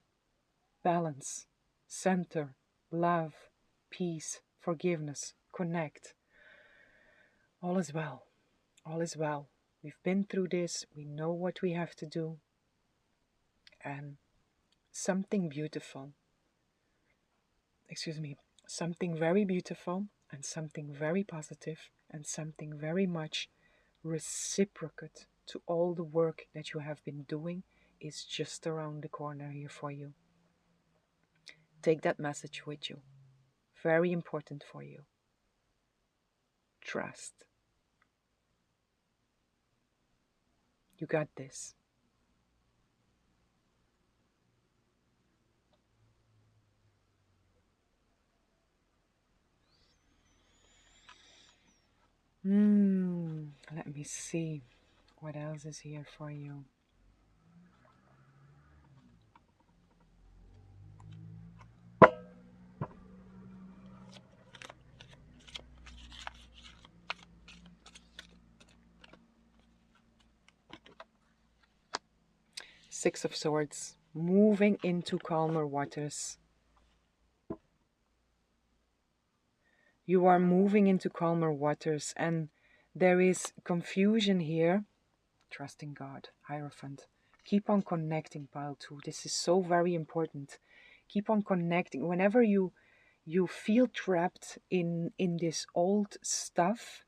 Balance, center, love, peace, forgiveness, connect. All is well. All is well. We've been through this. We know what we have to do. And something beautiful, something very beautiful, and something very positive, and something very much reciprocate to all the work that you have been doing is just around the corner here for you. Take that message with you. Very important for you. Trust. You got this. me see what else is here for you. Six of Swords, moving into calmer waters. You are moving into calmer waters, and there is confusion here. Trusting God, Hierophant. Keep on connecting, pile 2. This is so very important. Keep on connecting. Whenever you feel trapped in this old stuff,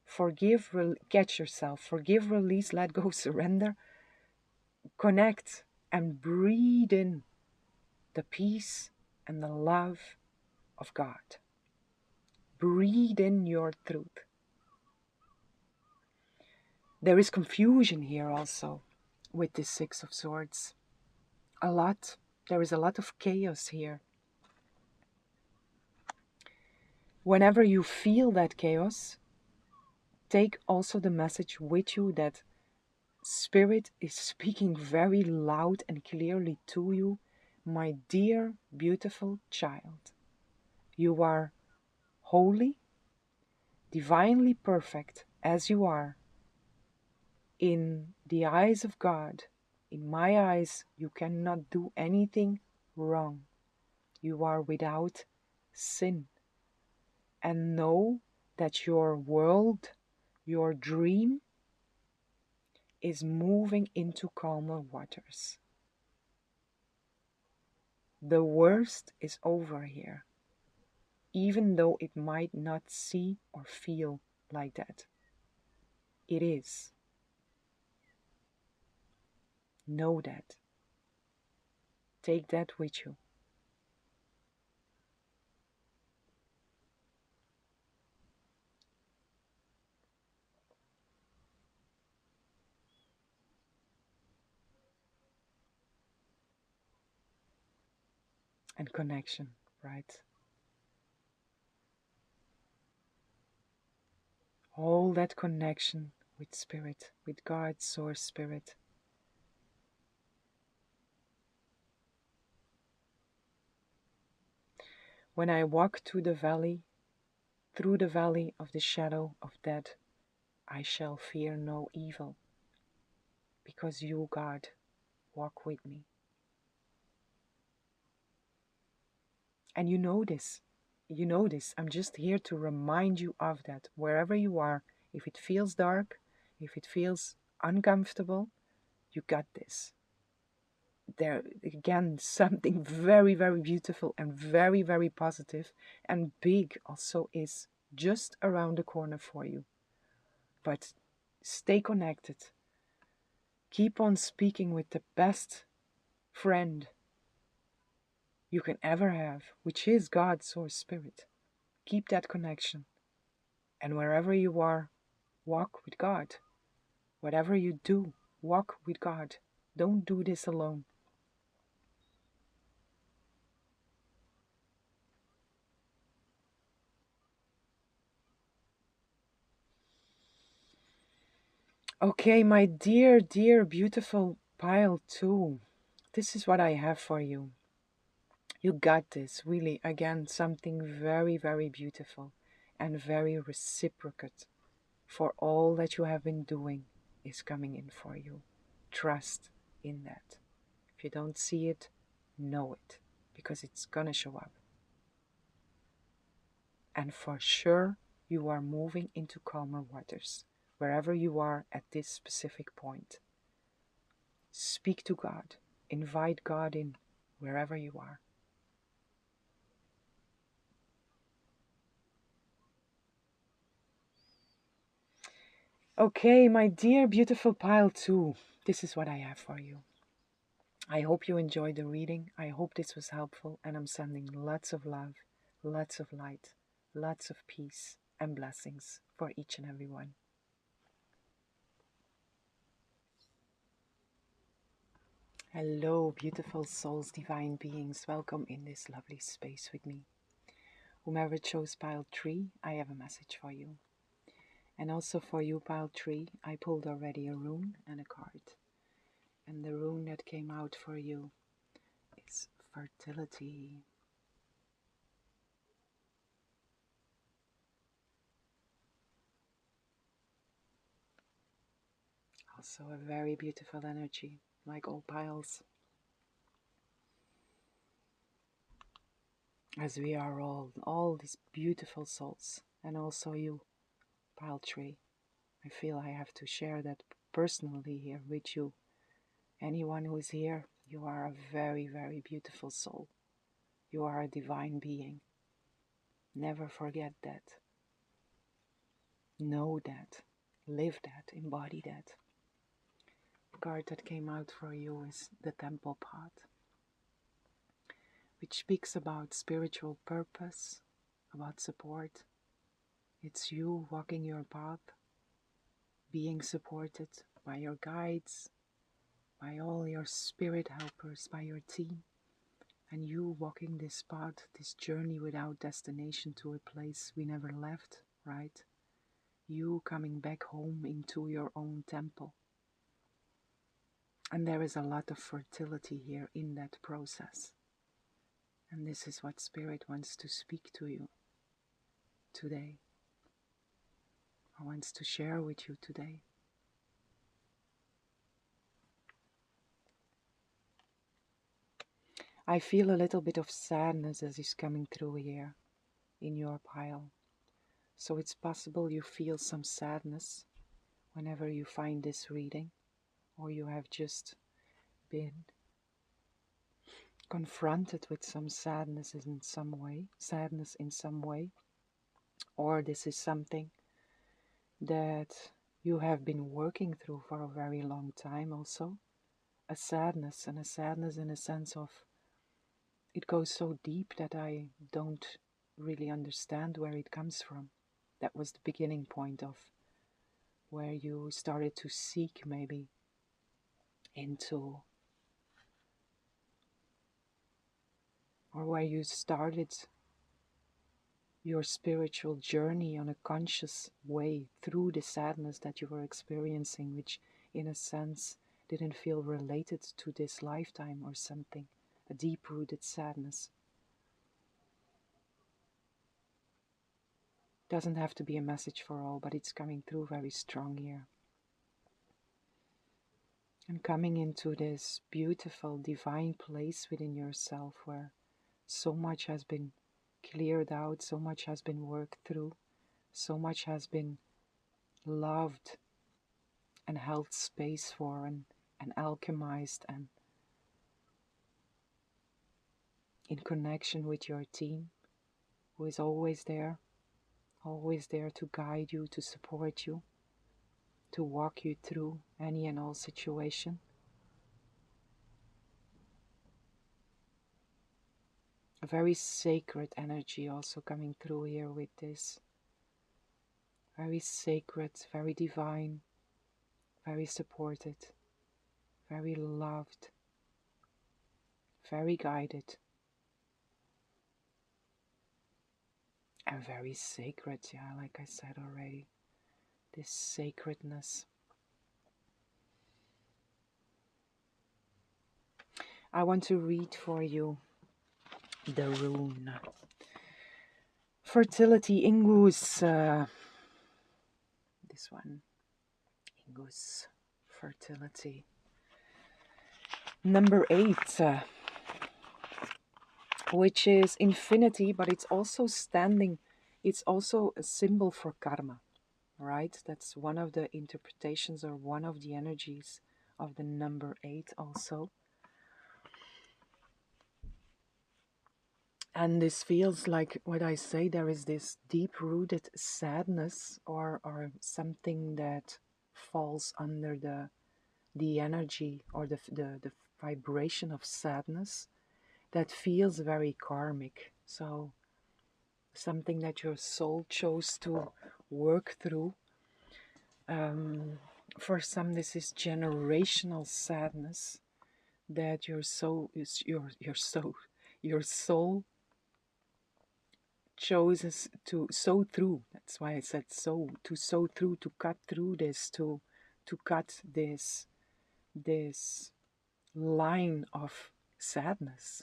forgive, catch yourself. Forgive, release, let go, surrender. Connect and breathe in the peace and the love of God. Breathe in your truth. There is confusion here also with this Six of Swords. A lot. There is a lot of chaos here. Whenever you feel that chaos, take also the message with you that Spirit is speaking very loud and clearly to you. My dear, beautiful child, you are holy, divinely perfect as you are. In the eyes of God, in my eyes, you cannot do anything wrong. You are without sin. And know that your world, your dream, is moving into calmer waters. The worst is over here, even though it might not see or feel like that. It is. Know that. Take that with you. And connection, right? All that connection with Spirit, with God's Source Spirit. When I walk through the valley of the shadow of death, I shall fear no evil, because you, God, walk with me. And you know this. You know this. I'm just here to remind you of that. Wherever you are, if it feels dark, if it feels uncomfortable, you got this. There, again, something very, very beautiful and very, very positive and big also is just around the corner for you. But stay connected. Keep on speaking with the best friend you can ever have, which is God's Source Spirit. Keep that connection. And wherever you are, walk with God. Whatever you do, walk with God. Don't do this alone. Okay, my dear, dear, beautiful pile 2. This is what I have for you. You got this. Really, again, something very, very beautiful and very reciprocate for all that you have been doing is coming in for you. Trust in that. If you don't see it, know it, because it's gonna show up. And for sure, you are moving into calmer waters, wherever you are at this specific point. Speak to God. Invite God in, wherever you are. Okay, my dear, beautiful pile 2, this is what I have for you. I hope you enjoyed the reading. I hope this was helpful, and I'm sending lots of love, lots of light, lots of peace and blessings for each and every one. Hello, beautiful souls, divine beings. Welcome in this lovely space with me. Whomever chose pile 3, I have a message for you. And also for you, pile 3, I pulled already a rune and a card. And the rune that came out for you is fertility. Also a very beautiful energy, like all piles. As we are all these beautiful souls. And also you, pile 3. I feel I have to share that personally here with you. Anyone who is here, you are a very, very beautiful soul. You are a divine being. Never forget that. Know that. Live that. Embody that. The card that came out for you is the Temple Pot, which speaks about spiritual purpose, about support. It's you walking your path, being supported by your guides, by all your spirit helpers, by your team, and you walking this path, this journey without destination to a place we never left, right? You coming back home into your own temple. And there is a lot of fertility here in that process. And this is what Spirit wants to speak to you today, or wants to share with you today. I feel a little bit of sadness as is coming through here in your pile. So it's possible you feel some sadness whenever you find this reading, or you have just been confronted with some sadness in some way, or this is something that you have been working through for a very long time also. A sadness in a sense of it goes so deep that I don't really understand where it comes from. That was the beginning point of where you started to seek maybe into, or where you started your spiritual journey on a conscious way through the sadness that you were experiencing, which in a sense didn't feel related to this lifetime or something, a deep-rooted sadness. Doesn't have to be a message for all, but it's coming through very strong here. And coming into this beautiful divine place within yourself where so much has been cleared out, so much has been worked through, so much has been loved and held space for and alchemized, and in connection with your team who is always there to guide you, to support you, to walk you through any and all situation. A very sacred energy also coming through here with this. Very sacred, very divine, very supported, very loved, very guided, and very sacred, yeah, like I said already. This sacredness. I want to read for you the rune. Fertility, Ingus. This one. Ingus. Fertility. Number 8. Which is infinity, but it's also standing. It's also a symbol for karma. Right? That's one of the interpretations or one of the energies of the number 8 also. And this feels like what I say, there is this deep-rooted sadness or something that falls under the energy or the vibration of sadness that feels very karmic. So something that your soul chose to work through. For some, this is generational sadness that your soul chooses to sow through. That's why I said sow, to sow through, to cut through this, to cut this line of sadness,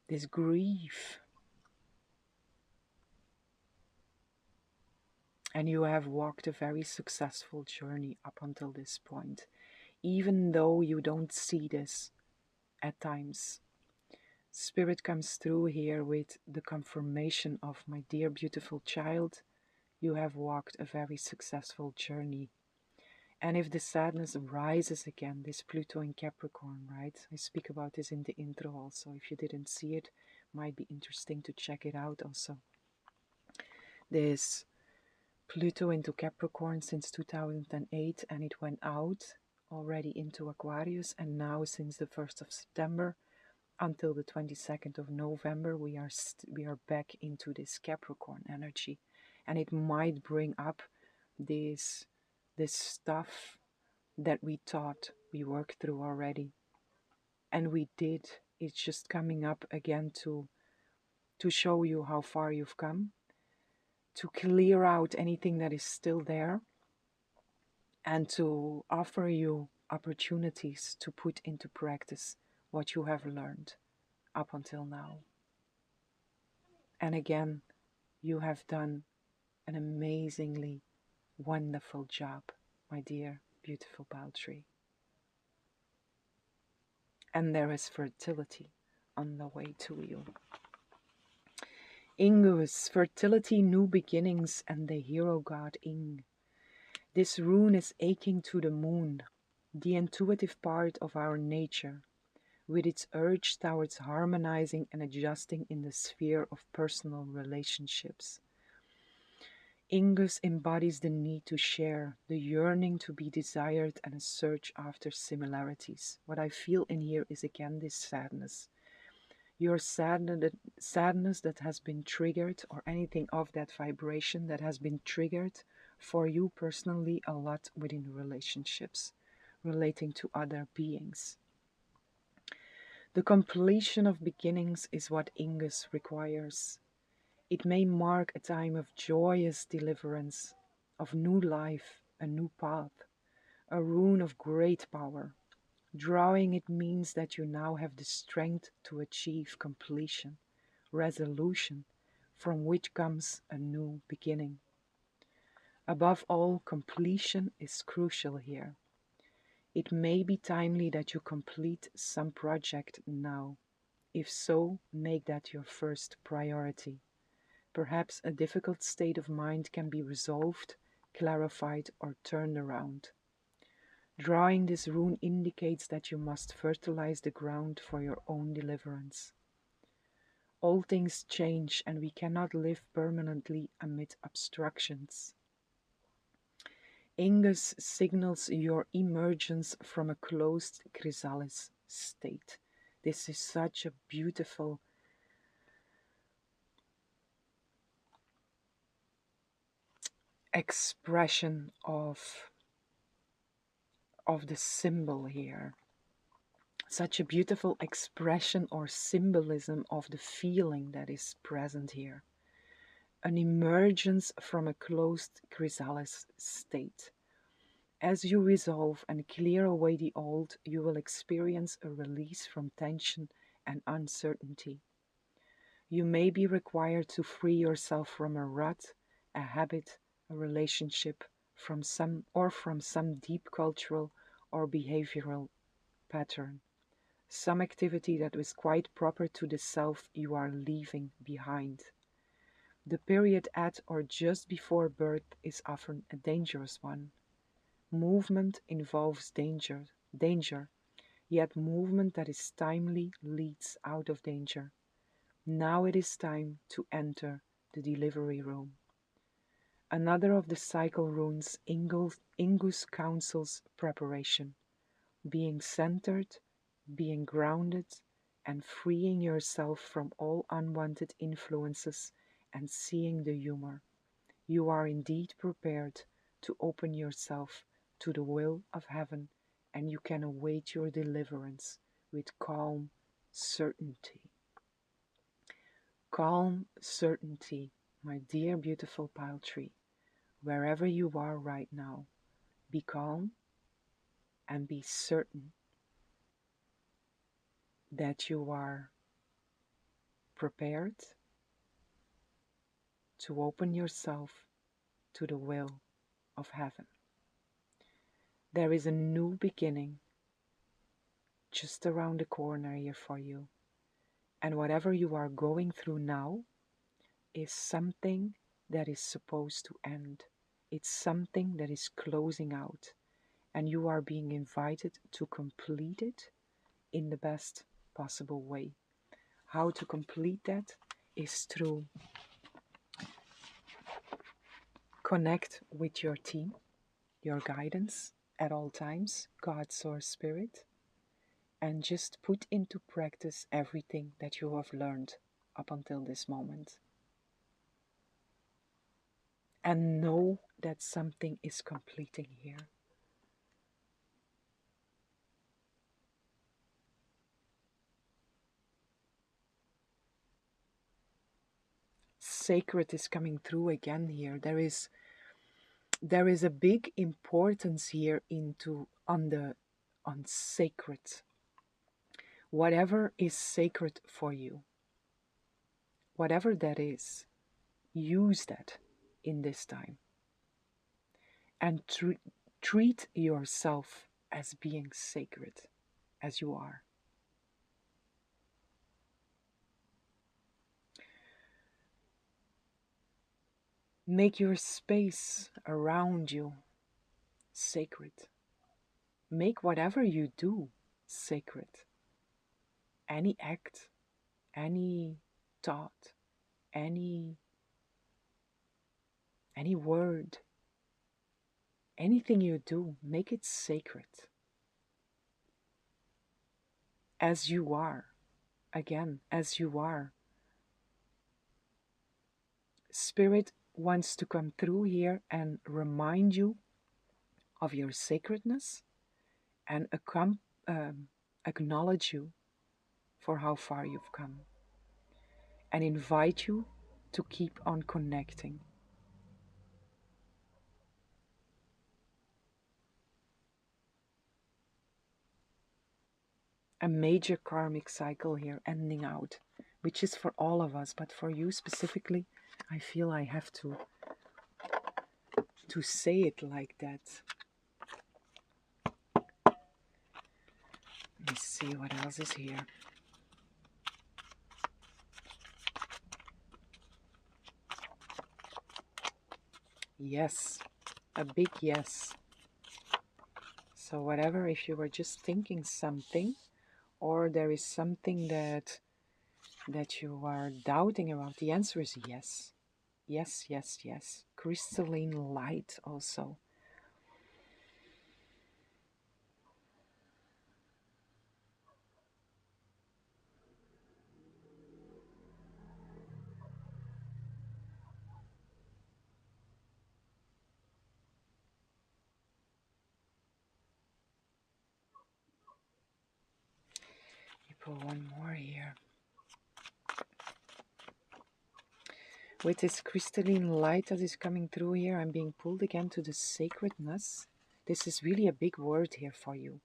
this grief. And you have walked a very successful journey up until this point, even though you don't see this at times. Spirit comes through here with the confirmation of, my dear beautiful child, you have walked a very successful journey. And if the sadness rises again, this Pluto in Capricorn, right? I speak about this in the intro also. If you didn't see it, might be interesting to check it out also. This Pluto into Capricorn since 2008, and it went out already into Aquarius, and now since the 1st of September until the 22nd of November, we are back into this Capricorn energy, and it might bring up this stuff that we thought we worked through already, and we did. It's just coming up again to show you how far you've come, to clear out anything that is still there, and to offer you opportunities to put into practice what you have learned up until now. And again, you have done an amazingly wonderful job, my dear, beautiful Baltree. And there is fertility on the way to you. Ingus, fertility, new beginnings, and the hero god Ing. This rune is aching to the moon, the intuitive part of our nature, with its urge towards harmonizing and adjusting in the sphere of personal relationships. Ingus embodies the need to share, the yearning to be desired, and a search after similarities. What I feel in here is again this sadness. Your sadness that has been triggered, or anything of that vibration that has been triggered for you personally a lot within relationships, relating to other beings. The completion of beginnings is what Ingus requires. It may mark a time of joyous deliverance, of new life, a new path, a rune of great power. Drawing it means that you now have the strength to achieve completion, resolution, from which comes a new beginning. Above all, completion is crucial here. It may be timely that you complete some project now. If so, make that your first priority. Perhaps a difficult state of mind can be resolved, clarified, or turned around. Drawing this rune indicates that you must fertilize the ground for your own deliverance. All things change, and we cannot live permanently amid obstructions. Ingus signals your emergence from a closed chrysalis state. This is such a beautiful expression of the symbol here. Such a beautiful expression or symbolism of the feeling that is present here. An emergence from a closed chrysalis state. As you resolve and clear away the old, you will experience a release from tension and uncertainty. You may be required to free yourself from a rut, a habit, a relationship, from some deep cultural or behavioral pattern. Some activity that was quite proper to the self you are leaving behind. The period at or just before birth is often a dangerous one. Movement involves danger, yet movement that is timely leads out of danger. Now it is time to enter the delivery room. Another of the cycle runes, Ingus counsels preparation, being centered, being grounded, and freeing yourself from all unwanted influences and seeing the humor. You are indeed prepared to open yourself to the will of heaven, and you can await your deliverance with calm certainty. calm certainty, my dear beautiful pile tree, wherever you are right now, be calm and be certain that you are prepared to open yourself to the will of heaven. There is a new beginning just around the corner here for you. And whatever you are going through now is something that is supposed to end. It's something that is closing out. And you are being invited to complete it in the best possible way. How to complete that is through connect with your team, your guidance at all times, God, Source, Spirit, and just put into practice everything that you have learned up until this moment. And know that something is completing here. Sacred is coming through again here. There is a big importance here on sacred. Whatever is sacred for you, whatever that is, use that in this time. And treat yourself as being sacred as you are. Make your space around you sacred. Make whatever you do sacred. Any act, any thought, any word, anything you do, make it sacred. As you are. Again, as you are. Spirit wants to come through here and remind you of your sacredness and acknowledge you for how far you've come and invite you to keep on connecting. A major karmic cycle here ending out, which is for all of us, but for you specifically, I feel I have to say it like that. Let me see what else is here. Yes, a big yes. So whatever, if you were just thinking something, or there is something that you are doubting about, the answer is yes. Yes, yes, yes. Crystalline light also. You put one more here. With this crystalline light that is coming through here, I'm being pulled again to the sacredness. This is really a big word here for you.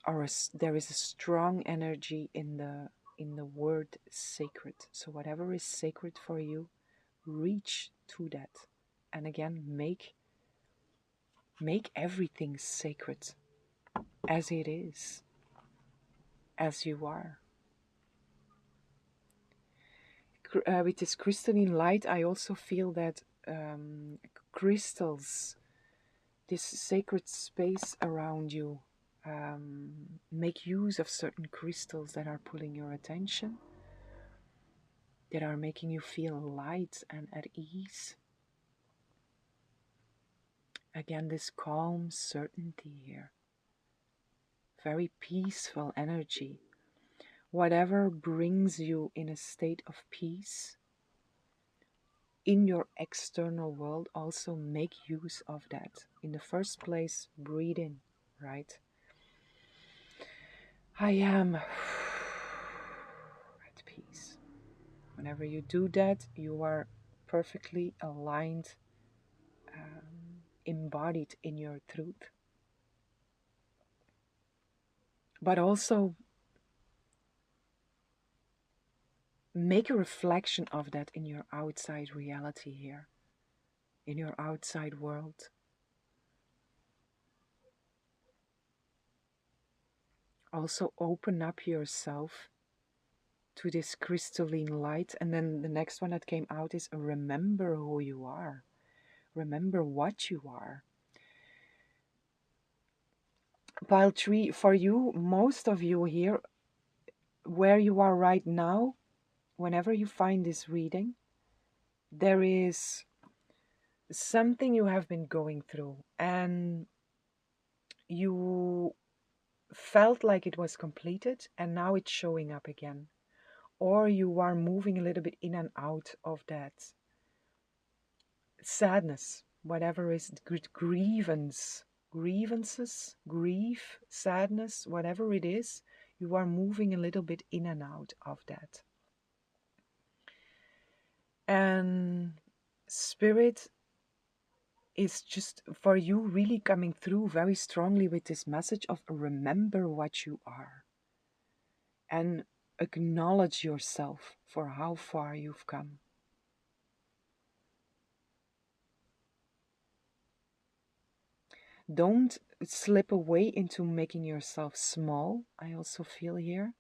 There is a strong energy in the word sacred. So whatever is sacred for you, reach to that. And again, make everything sacred as it is, as you are. With this crystalline light, I also feel that crystals, this sacred space around you, make use of certain crystals that are pulling your attention, that are making you feel light and at ease. Again, this calm certainty here, very peaceful energy. Whatever brings you in a state of peace in your external world, also make use of that. In the first place, breathe in, right? I am. Whenever you do that, you are perfectly aligned, embodied in your truth. But also make a reflection of that in your outside reality here, in your outside world. Also open up yourself to this crystalline light. And then the next one that came out is remember who you are. Remember what you are. Pile 3, for you, most of you here, where you are right now, whenever you find this reading, there is something you have been going through and you felt like it was completed and now it's showing up again. Or you are moving a little bit in and out of that sadness, whatever is grievances, grief, sadness, whatever it is, you are moving a little bit in and out of that. And Spirit is just for you really coming through very strongly with this message of remember what you are and acknowledge yourself for how far you've come. Don't slip away into making yourself small, I also feel here.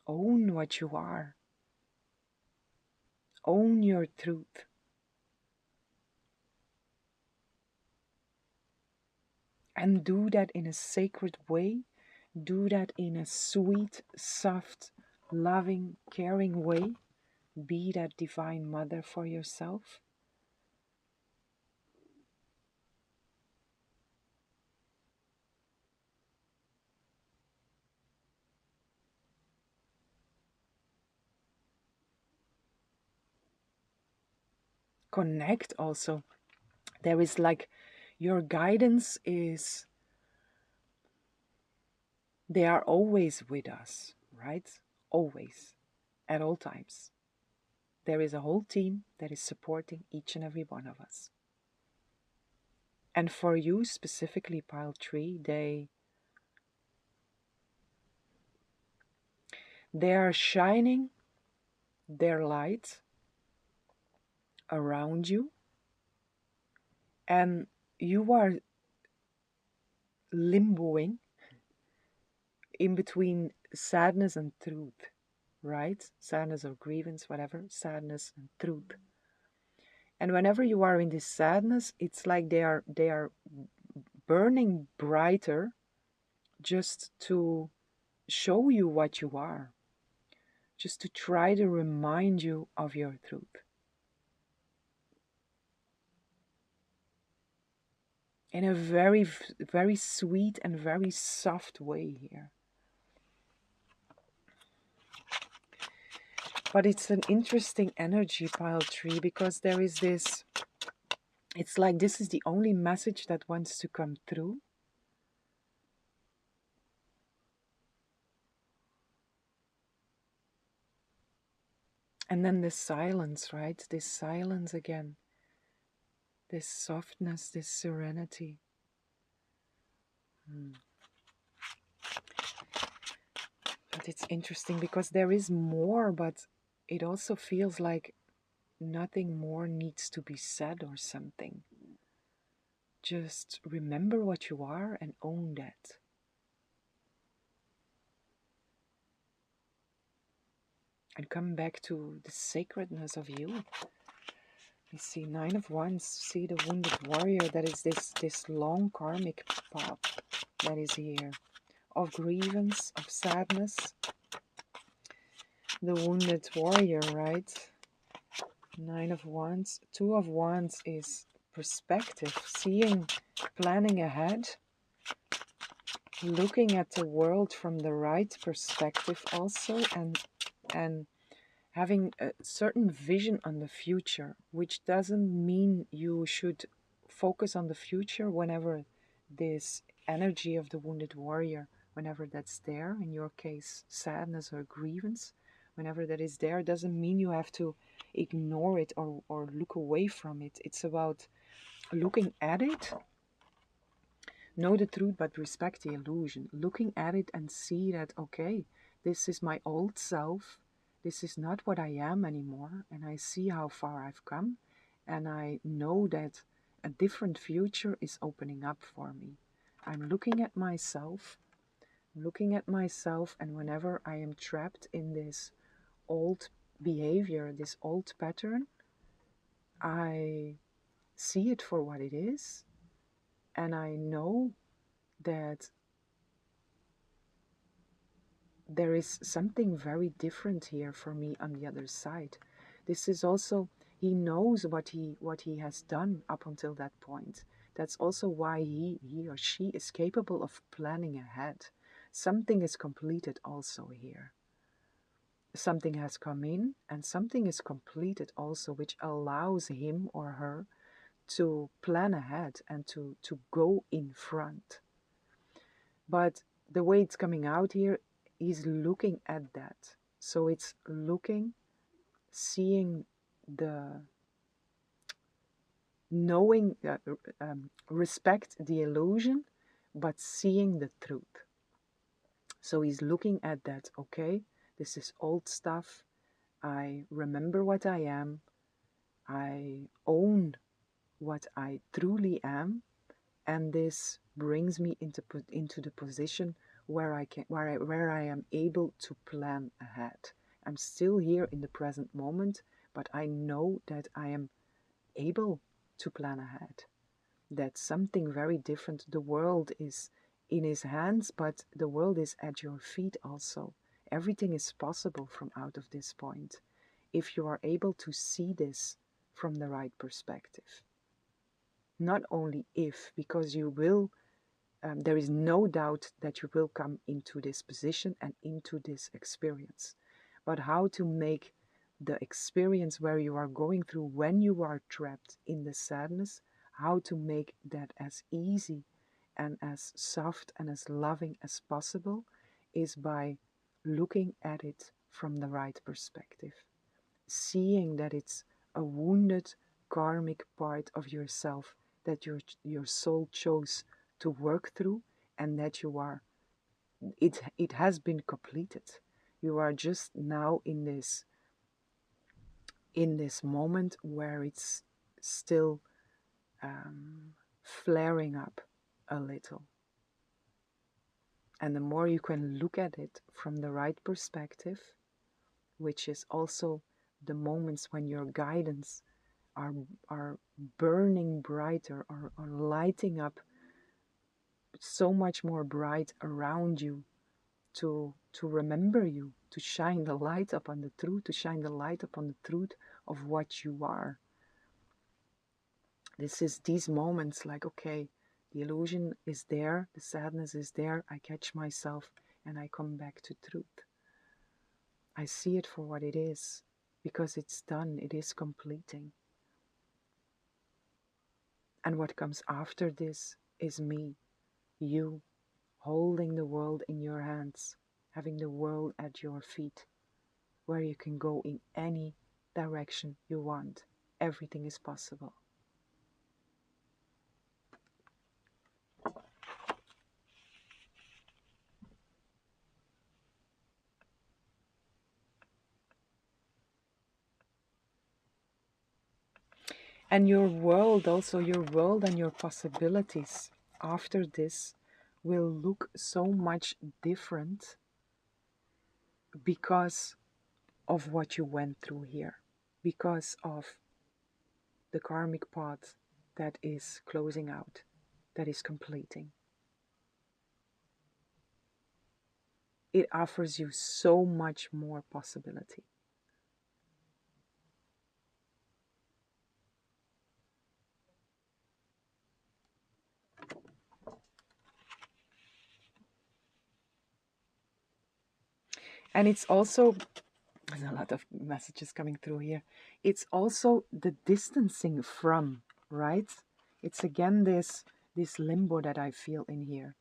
Own what you are. Own your truth. And do that in a sacred way. Do that in a sweet, soft, loving, caring way. Be that divine mother for yourself. Connect also. There is like your guidance is, they are always with us, right? Always, at all times. There is a whole team that is supporting each and every one of us. And for you specifically, Pile 3, they are shining their light around you, and you are limboing in between sadness and truth, right? Sadness or grievance, whatever, sadness and truth. And whenever you are in this sadness, it's like they are burning brighter just to show you what you are, just to try to remind you of your truth. In a very, very sweet and very soft way here. But it's an interesting energy, Pile 3, because there is this, it's like this is the only message that wants to come through. And then this silence, right? This silence again. This softness, this serenity. But it's interesting because there is more, but it also feels like nothing more needs to be said or something. Just remember what you are and own that. And come back to the sacredness of you. We see 9 of Wands, see the wounded warrior, that is this long karmic path that is here. Of grievance, of sadness. The wounded warrior, right? 9 of Wands. 2 of Wands is perspective, seeing, planning ahead, looking at the world from the right perspective also, and having a certain vision on the future, which doesn't mean you should focus on the future whenever this energy of the wounded warrior whenever that's there, in your case, sadness or grievance, whenever that is there, doesn't mean you have to ignore it or look away from it. It's about looking at it, know the truth, but respect the illusion. Looking at it and see that, okay, this is my old self. This is not what I am anymore. And I see how far I've come. And I know that a different future is opening up for me. I'm looking at myself, and whenever I am trapped in this old behavior, this old pattern, I see it for what it is. And I know that there is something very different here for me on the other side. This is also, he knows what he has done up until that point. That's also why he or she is capable of planning ahead. Something is completed also here. Something has come in and something is completed also, which allows him or her to plan ahead and to go in front. But the way it's coming out here is looking at that. So it's looking, seeing the, knowing, respect the illusion, but seeing the truth. So he's looking at that, okay, this is old stuff. I remember what I am. I own what I truly am. And this brings me into the position where I am able to plan ahead. I'm still here in the present moment, but I know that I am able to plan ahead. That's something very different. The world is in his hands, but the world is at your feet also. Everything is possible from out of this point, if you are able to see this from the right perspective. Not only if, because you will, there is no doubt that you will come into this position and into this experience. But how to make the experience where you are going through when you are trapped in the sadness, how to make that as easy and as soft and as loving as possible, is by looking at it from the right perspective. Seeing that it's a wounded karmic part of yourself that your soul chose to work through, and that you are, it has been completed. You are just now in this moment where it's still flaring up a little. And the more you can look at it from the right perspective, which is also the moments when your guidance are burning brighter, or lighting up so much more bright around you, to remember you, to shine the light upon the truth, to shine the light upon the truth of what you are. This is these moments like, okay, the illusion is there, the sadness is there, I catch myself and I come back to truth. I see it for what it is, because it's done, it is completing. And what comes after this is me, you, holding the world in your hands, having the world at your feet, where you can go in any direction you want. Everything is possible. And your world, also your world and your possibilities after this will look so much different because of what you went through here, because of the karmic path that is closing out, that is completing. It offers you so much more possibility. And it's also, there's a lot of messages coming through here. It's also the distancing from, right? It's again this limbo that I feel in here.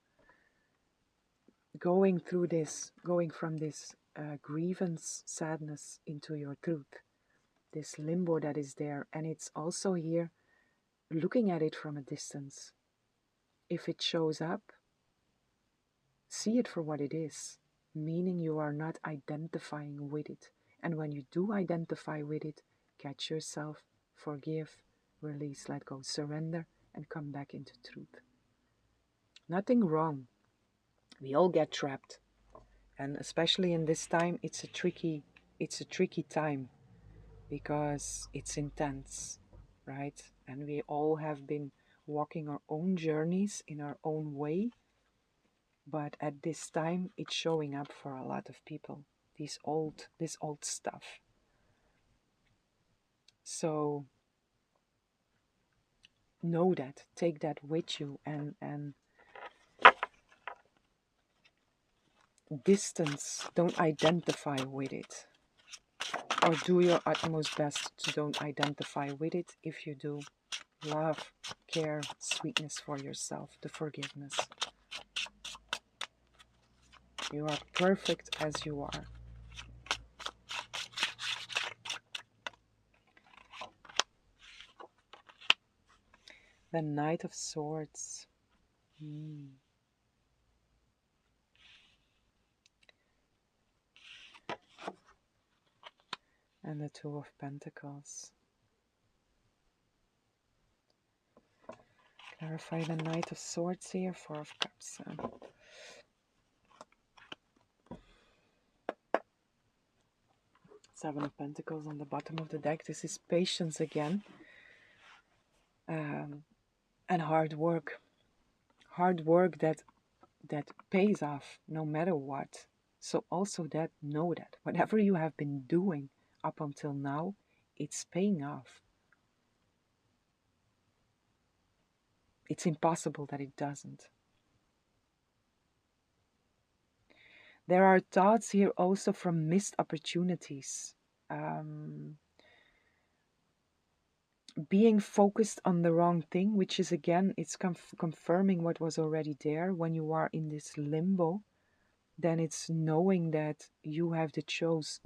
going through this, going from this grievance, sadness into your truth, this limbo that is there. And it's also here looking at it from a distance. If it shows up, see it for what it is, meaning you are not identifying with it. And when you do identify with it, catch yourself, forgive, release, let go, surrender, and come back into truth. Nothing wrong. We all get trapped. And especially in this time, it's a tricky time because it's intense, right? And we all have been walking our own journeys in our own way. But at this time, it's showing up for a lot of people, this old stuff. So know that, take that with you, and distance, don't identify with it. Or do your utmost best to don't identify with it. If you do, love, care, sweetness for yourself, the forgiveness. You are perfect as you are. The Knight of Swords. And the Two of Pentacles. Clarify the Knight of Swords here, Four of Cups. Seven of Pentacles on the bottom of the deck. This is patience again. And hard work. Hard work that pays off no matter what. So also that, know that whatever you have been doing up until now, it's paying off. It's impossible that it doesn't. There are thoughts here also from missed opportunities. Being focused on the wrong thing, which is again, it's confirming what was already there. When you are in this limbo, then it's knowing that you have the choice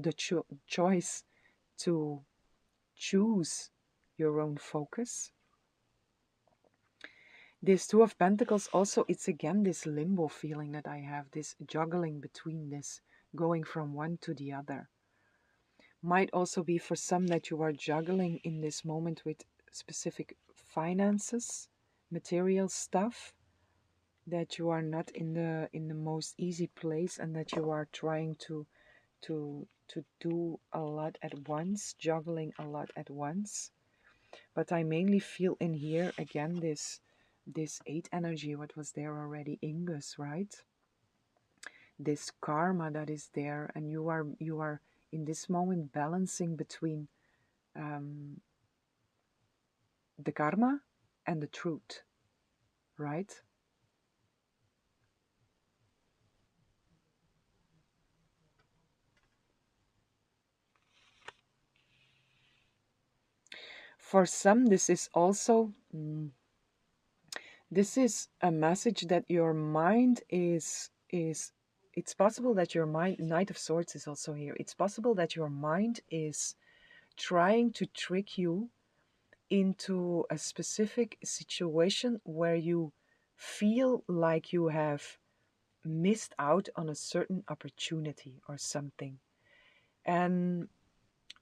to choose your own focus. This Two of Pentacles also, it's again this limbo feeling that I have, this juggling between this, going from one to the other. Might also be for some that you are juggling in this moment with specific finances, material stuff, that you are not in the most easy place, and that you are trying to do a lot at once, juggling a lot at once. But I mainly feel in here again this eight energy, what was there already, Ingus, right? This karma that is there, and you are in this moment balancing between the karma and the truth, right? For some, this is also this is a message that your mind is it's possible that your mind, Knight of Swords is also here, it's possible that your mind is trying to trick you into a specific situation where you feel like you have missed out on a certain opportunity or something, and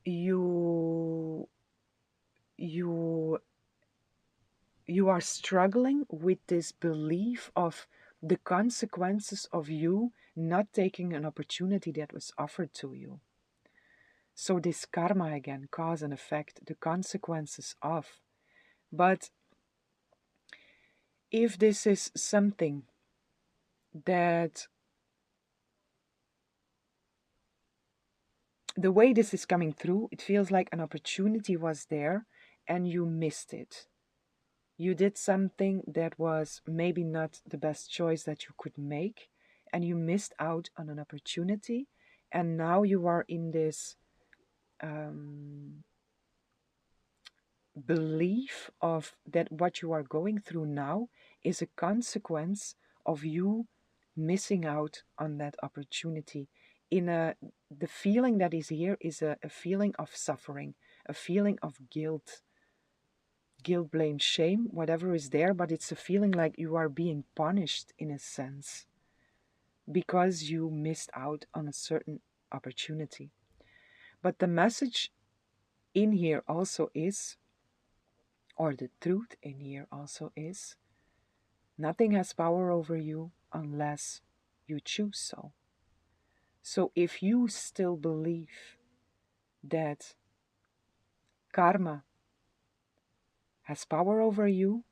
you you you are struggling with this belief of the consequences of you not taking an opportunity that was offered to you. So this karma again, cause and effect, the consequences of. But if this is something that the way this is coming through, it feels like an opportunity was there and you missed it. You did something that was maybe not the best choice that you could make, and you missed out on an opportunity, and now you are in this belief of that what you are going through now is a consequence of you missing out on that opportunity. The feeling that is here is a feeling of suffering, a feeling of guilt, blame, shame, whatever is there, but it's a feeling like you are being punished in a sense because you missed out on a certain opportunity. But the message in here also is, or the truth in here also is, nothing has power over you unless you choose so. So if you still believe that karma has power over you,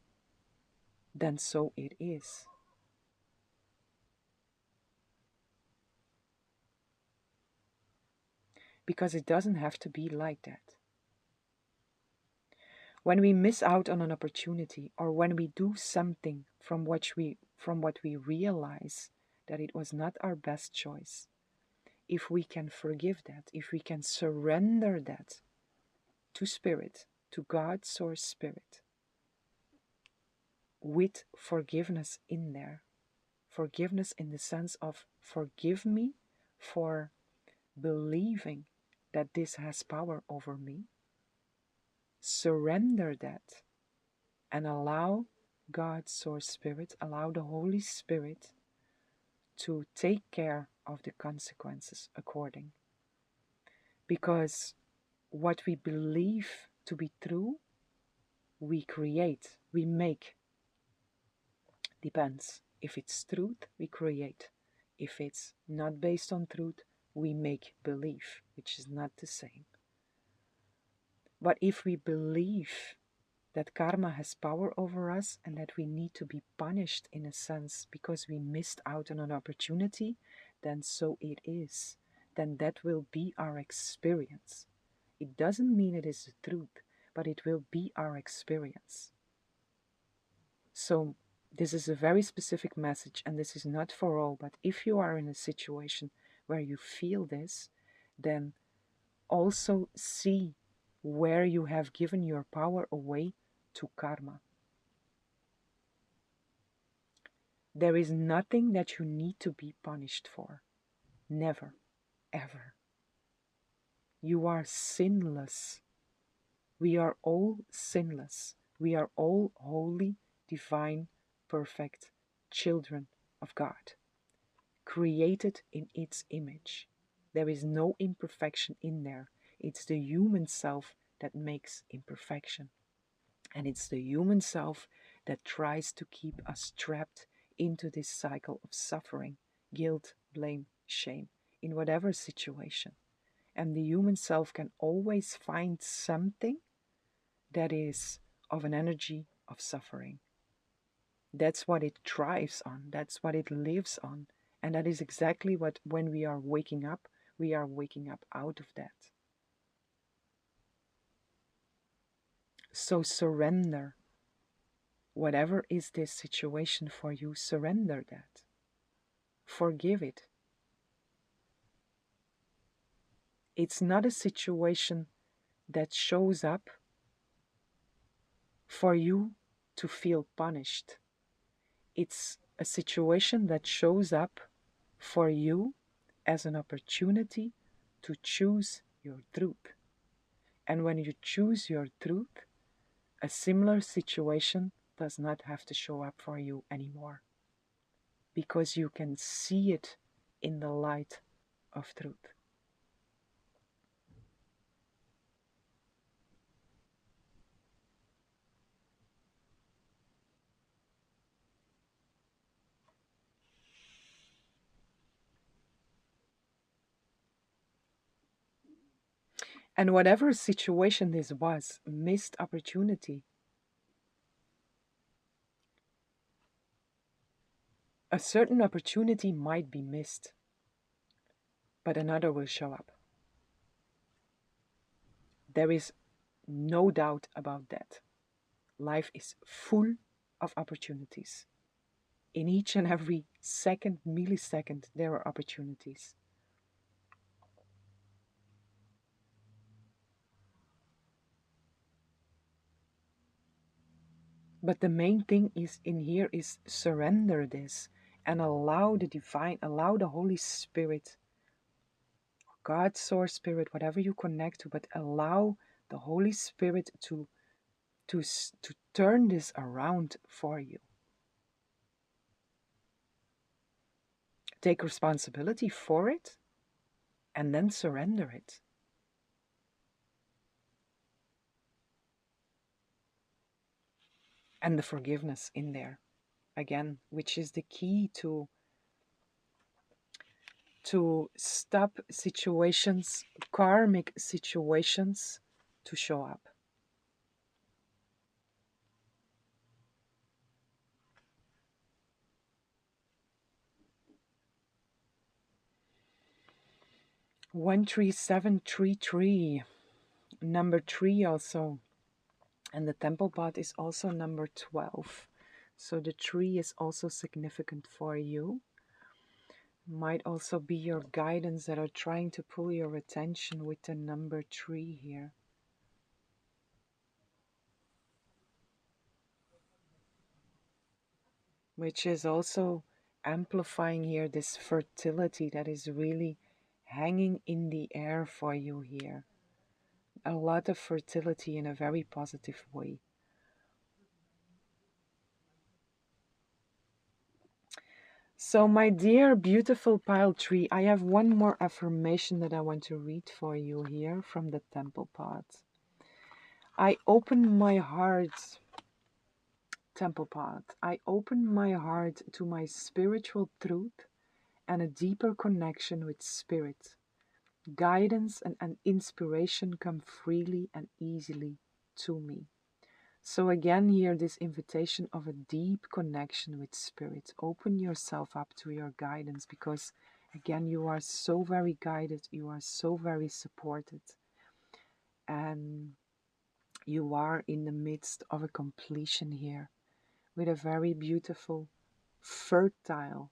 then so it is. Because it doesn't have to be like that. When we miss out on an opportunity, or when we do something from what we realize that it was not our best choice, if we can forgive that, if we can surrender that to Spirit, to God, Source Spirit, with forgiveness in there, forgiveness in the sense of forgive me for believing that this has power over me, surrender that, and allow God, Source Spirit, allow the Holy Spirit to take care of the consequences according. Because what we believe to be true, we create, we make. Depends. If it's truth, we create. If it's not based on truth, we make believe, which is not the same. But if we believe that karma has power over us and that we need to be punished in a sense because we missed out on an opportunity, then so it is. Then that will be our experience. It doesn't mean it is the truth, but it will be our experience. So this is a very specific message, and this is not for all, but if you are in a situation where you feel this, then also see where you have given your power away to karma. There is nothing that you need to be punished for. Never, ever. You are sinless. We are all sinless. We are all holy, divine, perfect children of God, created in its image. There is no imperfection in there. It's the human self that makes imperfection. And it's the human self that tries to keep us trapped into this cycle of suffering, guilt, blame, shame, in whatever situation. And the human self can always find something that is of an energy of suffering. That's what it thrives on, that's what it lives on. And that is exactly what, when we are waking up out of that. So surrender. Whatever is this situation for you, surrender that. Forgive it. It's not a situation that shows up for you to feel punished. It's a situation that shows up for you as an opportunity to choose your truth. And when you choose your truth, a similar situation does not have to show up for you anymore, because you can see it in the light of truth. And whatever situation this was, missed opportunity, a certain opportunity might be missed, but another will show up. There is no doubt about that. Life is full of opportunities. In each and every second, millisecond, there are opportunities. But the main thing is in here is surrender this and allow the divine, allow the Holy Spirit, God, Source, Spirit, whatever you connect to, but allow the Holy Spirit to turn this around for you. Take responsibility for it and then surrender it. And the forgiveness in there, again, which is the key to stop situations, karmic situations, to show up. One 13733, number 3 also, and the temple pot is also number 12. So the 3 is also significant for you. Might also be your guidance that are trying to pull your attention with the number 3 here. Which is also amplifying here this fertility that is really hanging in the air for you here. A lot of fertility in a very positive way. So my dear beautiful pile tree, I have one more affirmation that I want to read for you here from the temple pot. I open my heart, temple pot, I open my heart to my spiritual truth and a deeper connection with spirit. Guidance and inspiration come freely and easily to me. So again here, this invitation of a deep connection with spirit. Open yourself up to your guidance, because again, you are so very guided, you are so very supported, and you are in the midst of a completion here with a very beautiful, fertile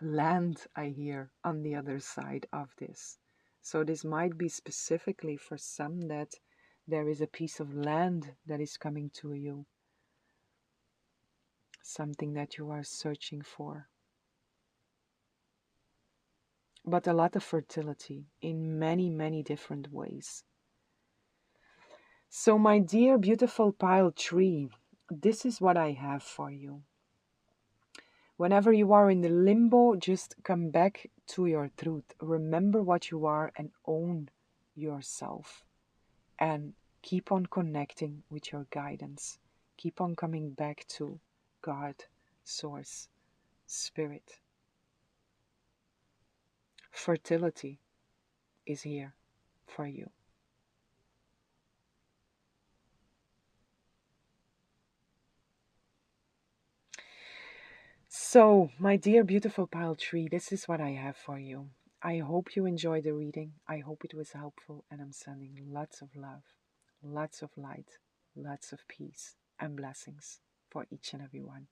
land, I hear, on the other side of this. So this might be specifically for some that there is a piece of land that is coming to you, something that you are searching for. But a lot of fertility in many, many different ways. So my dear beautiful pile tree, this is what I have for you. Whenever you are in the limbo, just come back to your truth. Remember what you are and own yourself. And keep on connecting with your guidance. Keep on coming back to God, Source, Spirit. Fertility is here for you. So, my dear beautiful pile tree, this is what I have for you. I hope you enjoyed the reading. I hope it was helpful, and I'm sending lots of love, lots of light, lots of peace, and blessings for each and every one.